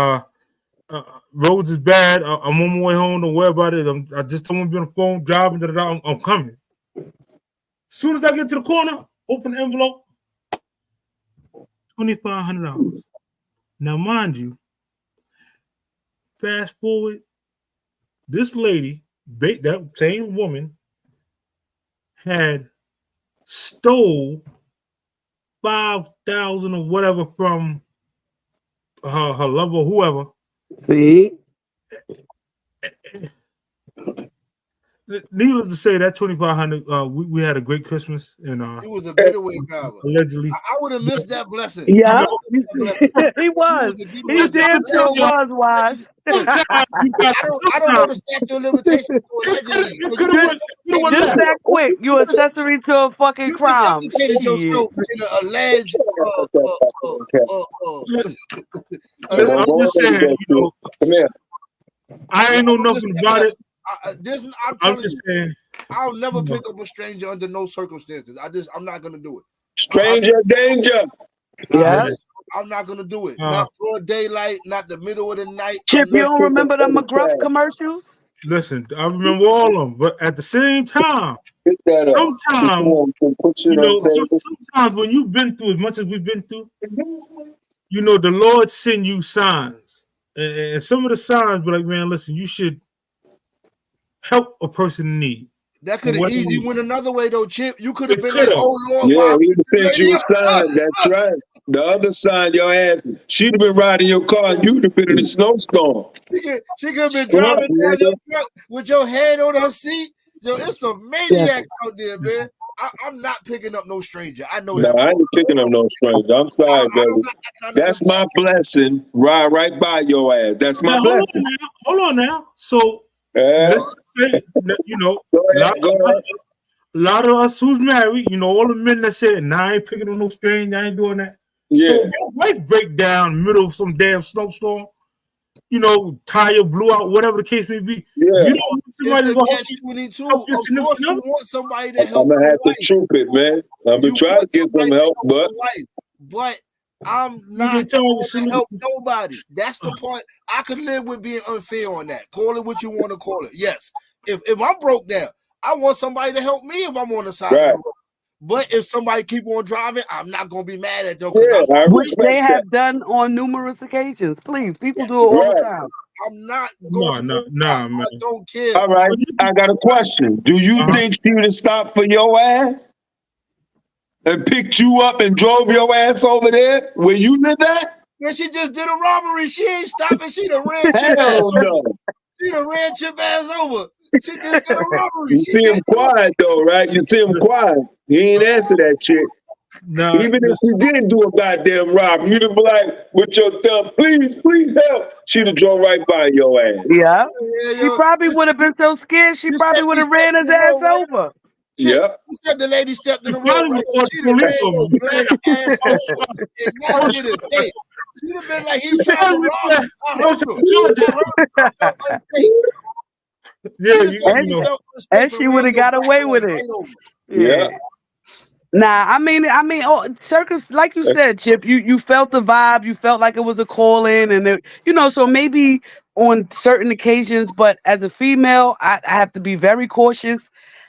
roads is bad. I'm on my way home. Don't worry about it. I just don't want to be on the phone driving. I'm coming. As soon as I get to the corner, open the envelope. $2,500. Now, mind you, fast forward, this lady, that same woman, had stole $5,000 or whatever from her lover, whoever. See, needless to say, that $2,500, we had a great Christmas, and it was a getaway driver. Allegedly, I would have missed that blessing. Yeah, he was. He damn sure was wise. I don't know the statute of limitations for allegedly. Just that quick, you accessory to a fucking crime. In an alleged. I'm just saying, you know, I ain't know nothing about it. I'm just saying, I'll never pick up a stranger under no circumstances. I'm not gonna do it. Stranger danger. Yeah. I'm not gonna do it. Not broad daylight, not the middle of the night. Chip, you don't remember the McGruff commercials? Listen, I remember all of them, but at the same time, sometimes, you know, sometimes when you've been through as much as we've been through, you know, the Lord send you signs, and some of the signs be like, man, listen, you should help a person in need. That could have easily went another way though, Chip. You could have been like, "Oh Lord, yeah, he sent you a sign." That's right. The other sign, your ass, she'd have been riding your car, and you'd have been in a snowstorm. She could have been driving down your truck with your head on her seat. Yo, it's some maniacs out there, man. I'm not picking up no stranger. I know that. I ain't picking up no stranger. I'm sorry, baby. That's my blessing. Ride right by your ass. That's my blessing. Hold on now. So let's say, you know, lot of us who's married, you know, all the men that said, "Nah, I ain't picking on no strange, I ain't doing that." Yeah. So your wife break down in the middle of some damn snowstorm, you know, tire blew out, whatever the case may be. Yeah. You don't want somebody It's to a help catch-22. help your Of course, significant you other. want somebody to help I'm gonna your have to wife. troop it, man. I'm You gonna try to want get some somebody to help, help but your wife, but I'm You not can tell your going to significant. help nobody. That's the point. I could live with being unfair on that. Call it what you want to call it. Yes. If I'm broke down, I want somebody to help me if I'm on the side of right. the road. But if somebody keep on driving, I'm not gonna be mad at them Yeah, because I Which they respect that. have done on numerous occasions. Please, people do it all the Right. time. I'm not No, going. man. I don't care. All right. I got a question. Do you Uh-huh. think she would have stopped for your ass and picked you up and drove your ass over there where you live at? Yeah, she just did a robbery. She ain't stopping. She done ran Chip ass Hell over. no. She done ran Chip ass over. She just did a robbery. You She see him can't do it. quiet though, right? You see him quiet. He ain't answer that shit. Nah, Even if she didn't do a goddamn robbery, you'd have been like, with your thumb, please help. She'd have drove right by your ass. Yeah. Yeah, She yo, probably would have been so scared, she probably would have ran his ass over. Yep. You said the lady stepped in the road, probably right? would have She called done the police ran on your black ass over and not get a date. She'd have been like, he tried to rob me. I heard him. I heard him. I felt unsafe. Yeah, She just said and, she felt and unsafe she and would ran have your got black away ass with it. right over. Yeah. Nah, I mean, circus, like you said, Chip, you felt the vibe, you felt like it was a call in, and it, you know, so maybe on certain occasions, but as a female, I have to be very cautious.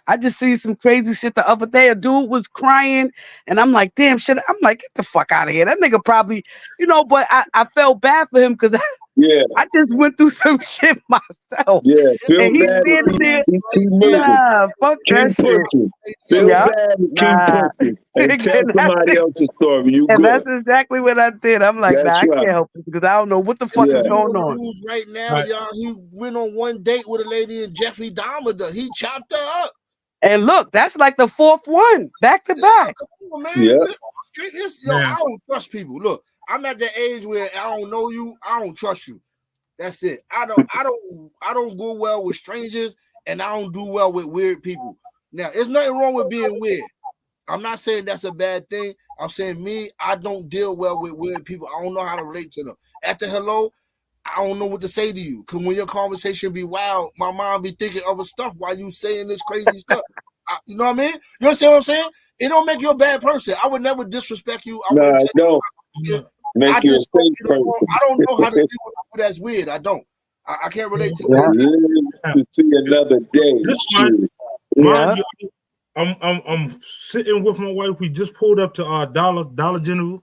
I just see some crazy shit the other day. A dude was crying, and I'm like, damn shit. I'm like, get the fuck out of here. That nigga probably, you know, but I felt bad for him because Yeah. I just went through some shit myself. Yeah. Feel And he's bad and standing there. keep moving. Nah, fuck that Keep shit. pushing. Feel Yeah. bad and keep Nah. pushing. And tell And somebody else's story. You and good. that's exactly what I did. I'm like, nah, That's I right. can't help it because I don't know what the It's fuck a is dude going on on. the news right now, Right. y'all. He went on one date with a lady in Jeffrey Dahmer. He chopped her up. And look, that's like the fourth one, back to back. Come on, man. Yeah. Yo, I don't trust people. Look, I'm at the age where I don't know you. I don't trust you. That's it. I don't go well with strangers, and I don't do well with weird people. Now, there's nothing wrong with being weird. I'm not saying that's a bad thing. I'm saying I don't deal well with weird people. I don't know how to relate to them. After hello, I don't know what to say to you. Cause when your conversation be wild, my mind be thinking other stuff while you saying this crazy stuff. You know what I mean? You understand what I'm saying? It don't make you a bad person. I would never disrespect you. I No, wouldn't I take don't. Make you a just don't safe get along. person. I don't know how to deal with people that's weird. I don't. I can't relate to weird people. Live to see another day. This Shit. mind you, I'm sitting with my wife. We just pulled up to Dollar General.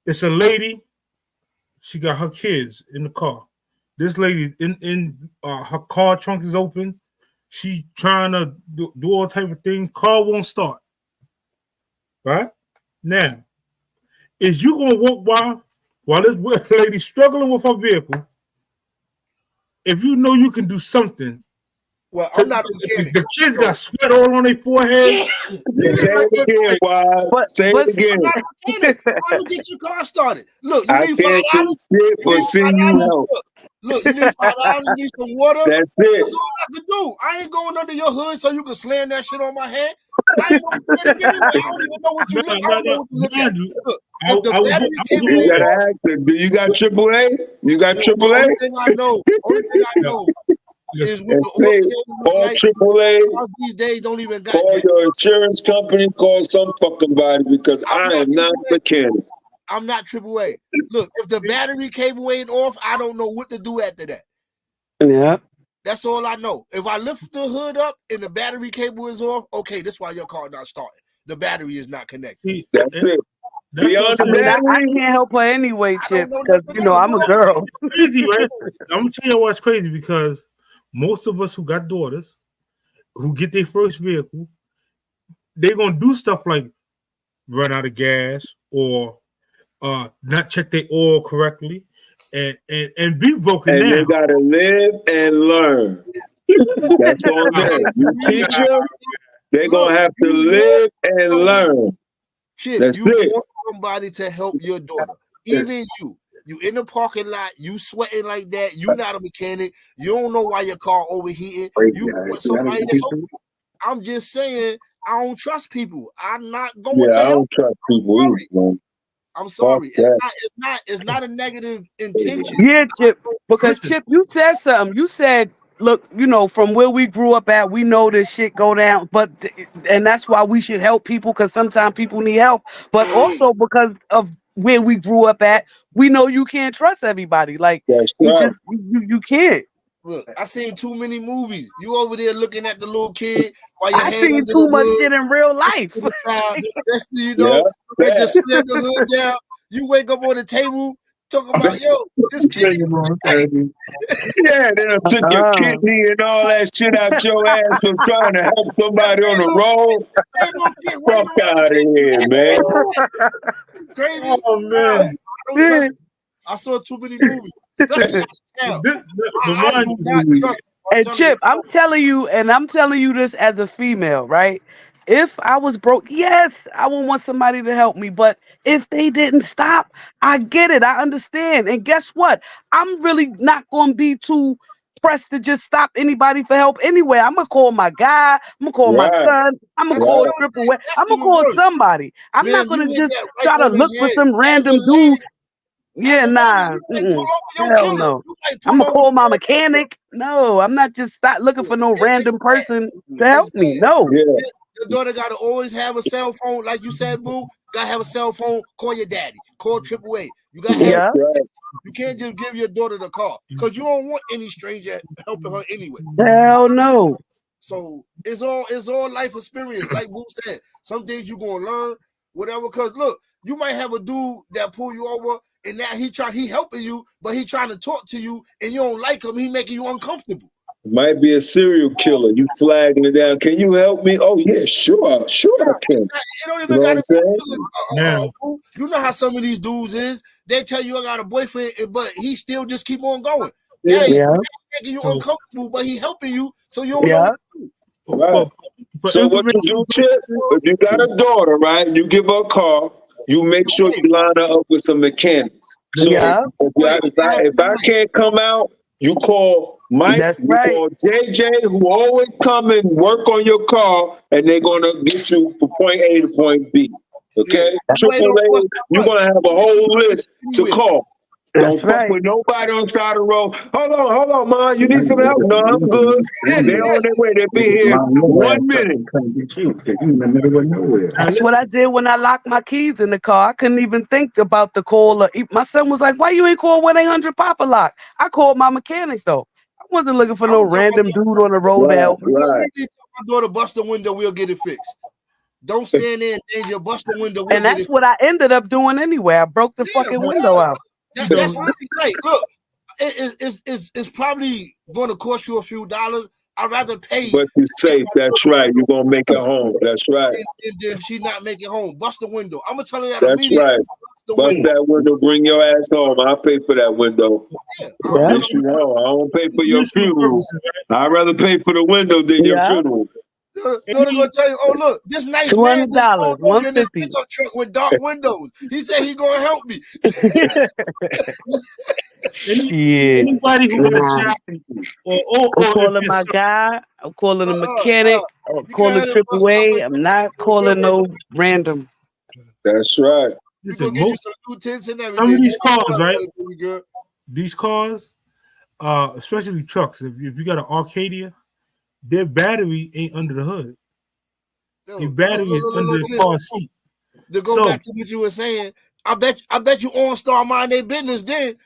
It's a lady. She got her kids in the car. This lady in her car trunk is open. She trying to do all type of things. Car won't start. Right now, is you gonna walk by while this lady struggling with her vehicle? If you know you can do something. Well, I'm not a mechanic. The kids got sweat all on their forehead. Say it again, Wise. Say it again. I'm not a mechanic. Why you get your car started? Look, you I need can't do $5. shit but send you help. Look, you need $5. You need some water. That's it. That's all I can do. I ain't going under your hood so you can slam that shit on my head. I ain't no mechanic anyway. I don't even know what you look. I don't know what to look at. Look, if the battery cable You ain't gotta off, ask her, do you got AAA? You got the AAA? only thing I know is with And the say, oil call like, AAA, these days don't even got call that. your insurance company, call some fucking body because I am not a mechanic. I'm not AAA. Look, if the battery cable ain't off, I don't know what to do after that. Yeah. That's all I know. If I lift the hood up and the battery cable is off, okay, that's why your car not starting. The battery is not connected. That's it. Beyond the I mean, I battery, can't help her anyway, Chip, because you know I'm a girl. Crazy, right? I'm gonna tell you what's crazy because most of us who got daughters who get their first vehicle, they're gonna do stuff like run out of gas or not check their oil correctly and be broken and down. they gotta live and learn. That's all that. You teach them, they're gonna have to live and learn. Chip, That's you it. want somebody to help your daughter. Even you in the parking lot, you sweating like that. You not a mechanic. You don't know why your car overheating. You want somebody to help you. I'm just saying I don't trust people. I'm not going Yeah, to I help. don't trust people either, man. I'm sorry. Fuck that. It's not a negative intention. Yeah, Chip. Because Listen. Chip, you said something. You said, look, you know, from where we grew up at, we know this shit go down, and that's why we should help people, because sometimes people need help. But also because of where we grew up at, we know you can't trust everybody. Like That's you right. just you can't. Look, I seen too many movies. You over there looking at the little kid while your I hand seen under too the much hood. shit in real life. To the side. Next thing you Yeah, know, they bad. just slam the hood down. You wake up on the table talking about, yo, this kid. Yeah, they'll took your kidney and all that shit out your ass for trying to help somebody on the road. Fuck out of here, man. Crazy. Oh man. I don't trust. I saw too many movies. Especially out of town. I do not trust. And Chip, I'm telling you this as a female, right? If I was broke, yes, I would want somebody to help me. But if they didn't stop, I get it. I understand. And guess what? I'm really not going to be too pressed to just stop anybody for help anyway. I'm going to call my guy. I'm going to call my son. I'm going to call AAA. I'm going to call somebody. I'm not going to just try to look for some random dude. Yeah, nah. Hell no. I'm gonna call my mechanic. No, I'm not just looking for no random person to help me. No. Your daughter gotta always have a cell phone, like you said, boo. Gotta have a cell phone. Call your daddy. Call AAA. You gotta have. You can't just give your daughter the call because you don't want any stranger helping her anyway. Hell no. So it's all life experience, like Boo said. Some things you gonna learn, whatever. Cause look, you might have a dude that pull you over. And now he helping you, but he trying to talk to you, and you don't like him. He making you uncomfortable. Might be a serial killer. You flagging it down. Can you help me? Oh yeah, sure I can. It don't even gotta be. You know how some of these dudes is. They tell you I got a boyfriend, but he still just keep on going. Yeah, he's making you uncomfortable, but he helping you, so you don't know. Right. So what you do, Chip? If you got a daughter, right? You give her a call. You make sure you line her up with some mechanics. So if I can't come out, you call Mike. That's you call JJ, who always come and work on your car, and they're gonna get you from point A to point B. Okay, AAA, you're gonna have a whole list to call. Don't fuck with nobody on the side of the road. Hold on, Ma. You need some help? No, I'm good. They're on their way. They'll be here 1 minute. That's what I did when I locked my keys in the car. I couldn't even think about the call. My son was like, "Why you ain't call 1-800 Papa Lock?" I called my mechanic though. I wasn't looking for no random dude on the road to help me. My daughter bust the window, we'll get it fixed. Don't stand there and danger. Bust the window. And that's what I ended up doing anyway. I broke the fucking window out. That's really great. Look, it's probably going to cost you a few dollars. I'd rather pay. But you're safe. That's right. You're going to make it home. That's right. And if she's not making home, bust the window. I'm going to tell her that That's immediately. right. Bust that window. Bring your ass home. I'll pay for that window. Get you home. I don't pay for your funeral. I'd rather pay for the window than your funeral. They're gonna tell you, oh look, this nice man in this pickup truck with dark windows. He said he gonna help me. Anybody who has I'm calling my guy. I'm calling a mechanic. I'm calling AAA. I'm not calling no random. That's right. Listen, some of these cars, right? These cars, especially trucks. If you got an Arcadia, their battery ain't under the hood. Your battery is under the car seat. To go back to what you were saying, I bet you OnStar mind their business then.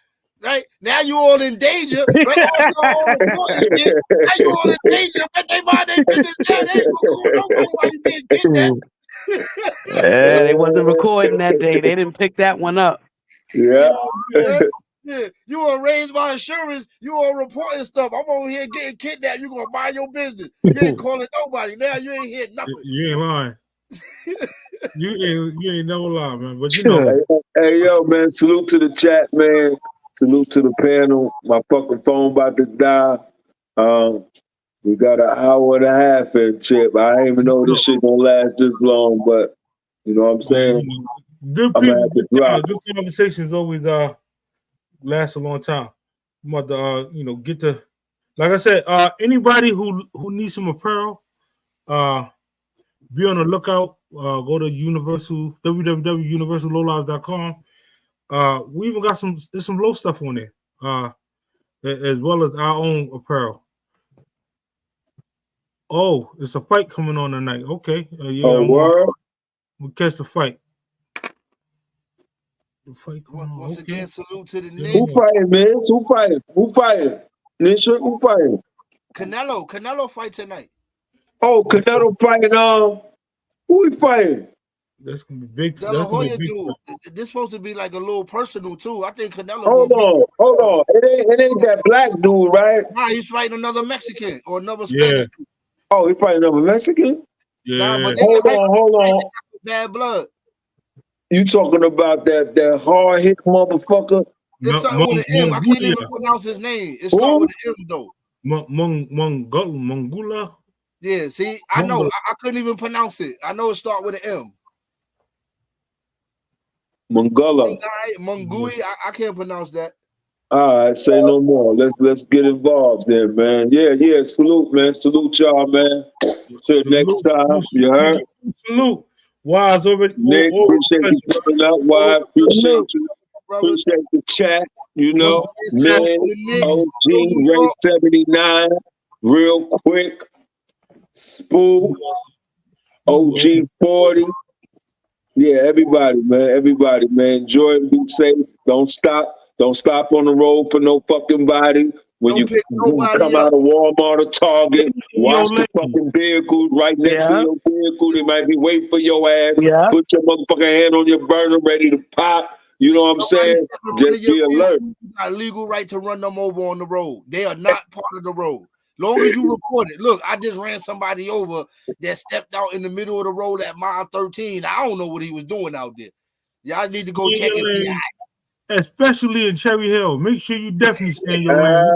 Right? Now you all in danger. Right? OnStar all reporting shit. Now you all in danger. Bet they mind their business now. They ain't gonna nobody why you being kidnapped. They wasn't recording that day. They didn't pick that one up. Yeah. Yeah, you gonna raise my insurance, you all reporting stuff. I'm over here getting kidnapped, you gonna mind your business. You ain't calling nobody. Now you ain't hear nothing. You ain't lying. you ain't never lie, man. But you know. Hey yo, man, salute to the chat, man. Salute to the panel. My fucking phone about to die. We got an hour and a half in, Chip. I didn't even know this shit gonna last this long, but you know what I'm saying? Good people, good conversations always last a long time. I'm about to get the, like I said, anybody who needs some apparel, Be on the lookout. Go to www.universallowlives.com. We even got there's some low stuff on there, as well as our own apparel. Oh, it's a fight coming on tonight. Okay, we'll catch the fight. Once again, salute to the Who Knicks. fighting, man? Who fighting? Nisha, who fighting? Canelo fight tonight. Oh, Canelo fighting. Who he fighting? That's gonna be big. De La Hoya dude. This supposed to be like a little personal too. I think Canelo. Hold on. It ain't that black dude, right? Nah, he's fighting another Mexican or another Spanish. Yeah. Oh, he fighting another Mexican? Yeah. Nah, but Hold on. Bad blood. You talking about that hard hit motherfucker? It's something with an M. I can't even pronounce his name. It starts with an M though. Mongula. Yeah, see, I know. I couldn't even pronounce it. I know it starts with an M. Mongula. Mongui. I can't pronounce that. All right, say no more. Let's get involved then, man. Yeah. Salute, man. Salute y'all, man. Till next time. You heard? Salute. Wise already. Nick, appreciate you coming up. Wise, appreciate you. Appreciate the chat. You know, man. OG Ray 79. Real quick. Spook. OG 40. Yeah, everybody, man. Enjoy it. Be safe. Don't stop on the road for no fucking body. When you come out of Walmart or Target, watch the fucking vehicle right next to your vehicle. They might be waiting for your ass. Put your motherfucking hand on your burner, ready to pop. You know what I'm saying? Just be alert. You got a legal right to run them over on the road. They are not part of the road. Long as you report it. Look, I just ran somebody over that stepped out in the middle of the road at mile 13. I don't know what he was doing out there. Y'all need to go check it out. Especially in Cherry Hill. Make sure you definitely stay in your lane.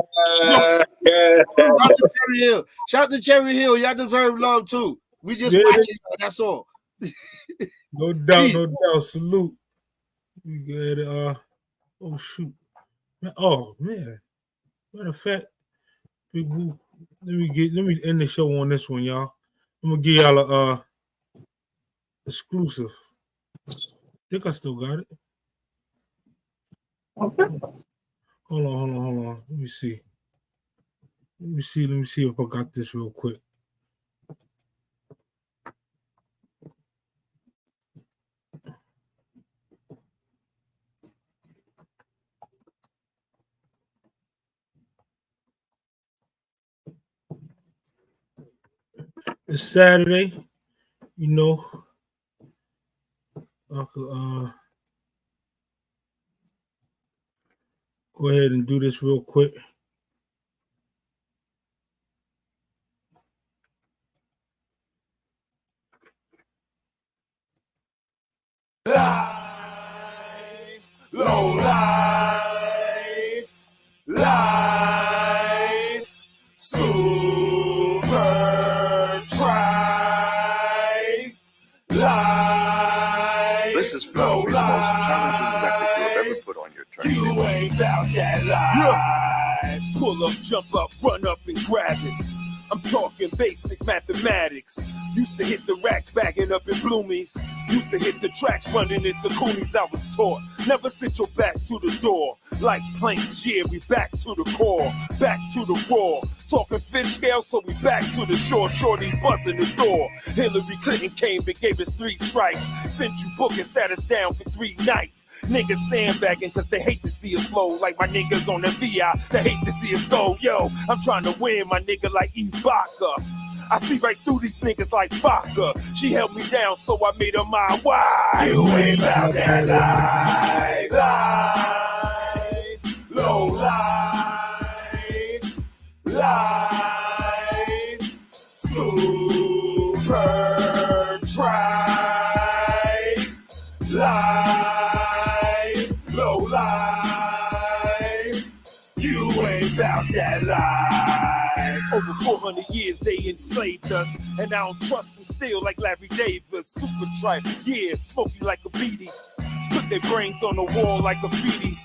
Shout to Cherry Hill. Y'all deserve love too. We just watching y'all. That's all. No doubt. Salute. We get oh shoot. Oh man. Matter of fact, people, let me end the show on this one, y'all. I'm gonna give y'all a exclusive. I think I still got it. Okay. Hold on. Let me see if I got this real quick. It's Saturday, you know. I could, go ahead and do this real quick. Low life, super drive, life. This is probably the most challenging record you have ever put on your turntable. You ain't about that life. Pull up, jump up, run up and grab it. I'm talking basic mathematics. Used to hit the racks bagging up in Bloomies. Used to hit the tracks running in Sakunis. I was taught never sit your back to the door. Like planks, yeah, we back to the core, back to the raw. Talking fish scale, so we back to the shore. Shorty buzzing the door. Hillary Clinton came and gave us 3 strikes. Sent you book and sat us down for 3 nights. Niggas sandbagging cause they hate to see us flow. Like my niggas on the VI, they hate to see us go. Yo, I'm trying to win, my nigga, like Ibaka. I see right through these niggas like vodka. She held me down, so I made her my wife. You ain't about that life. Life, low life, life, super drive, life, low life. You ain't about that life. Over 400 years they enslaved us, and I don't trust them still like Larry Davis. Super tripe, yeah, smoke you like a beanie. Put their brains on the wall like a graffiti.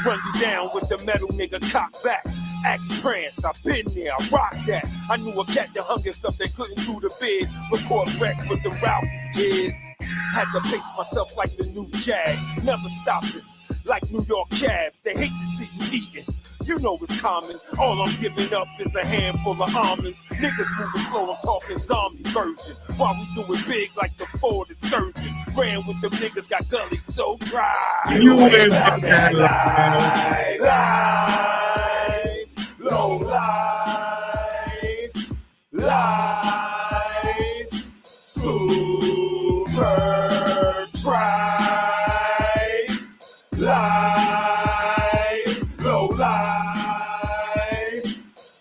Run you down with the metal, nigga, cock back. Axe Prance, I've been there, I rock that. I knew a cat that hung himself, they couldn't do the bid. Record wreck with the Ralphie's kids. Had to pace myself like the new Jag, never stopping. Like New York cabs, they hate to see you eating. You know it's common. All I'm giving up is a handful of almonds. Niggas moving slow, I'm talking zombie version. While we doing big like the Ford Excursion. Ran with them niggas, got gullies so dry. You ain't about that life. Low life. Life. Super drive. Life. Low life.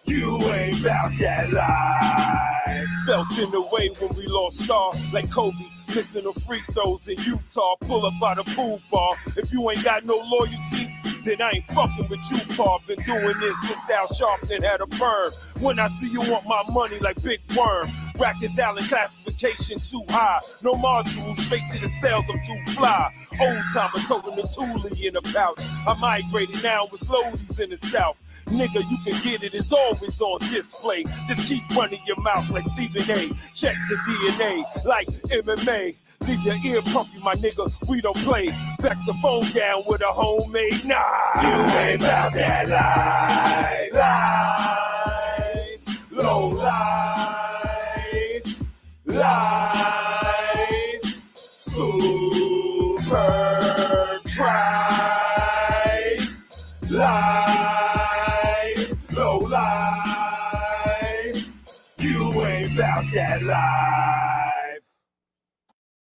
You ain't about that life. Felt in the way when we lost Star like Kobe. Missing the free throws in Utah, pull up by the pool bar. If you ain't got no loyalty, then I ain't fucking with you, Pa. Been doing this since Al Sharpton had a perm. When I see you want my money like Big Worm. Rackets Allen classification too high. No modules, straight to the cells, I'm too fly. Old timer toting the Thule in a pouch. I migrated now with Slodies in the South. Nigga, you can get it, it's always on display. Just keep running your mouth like Stephen A. Check the DNA like MMA. Leave your ear puffy, my nigga, we don't play. Back the phone down with a homemade knife. You ain't about that life. Life. Low life. Life. Super drive. Life. Low life. You ain't about that life.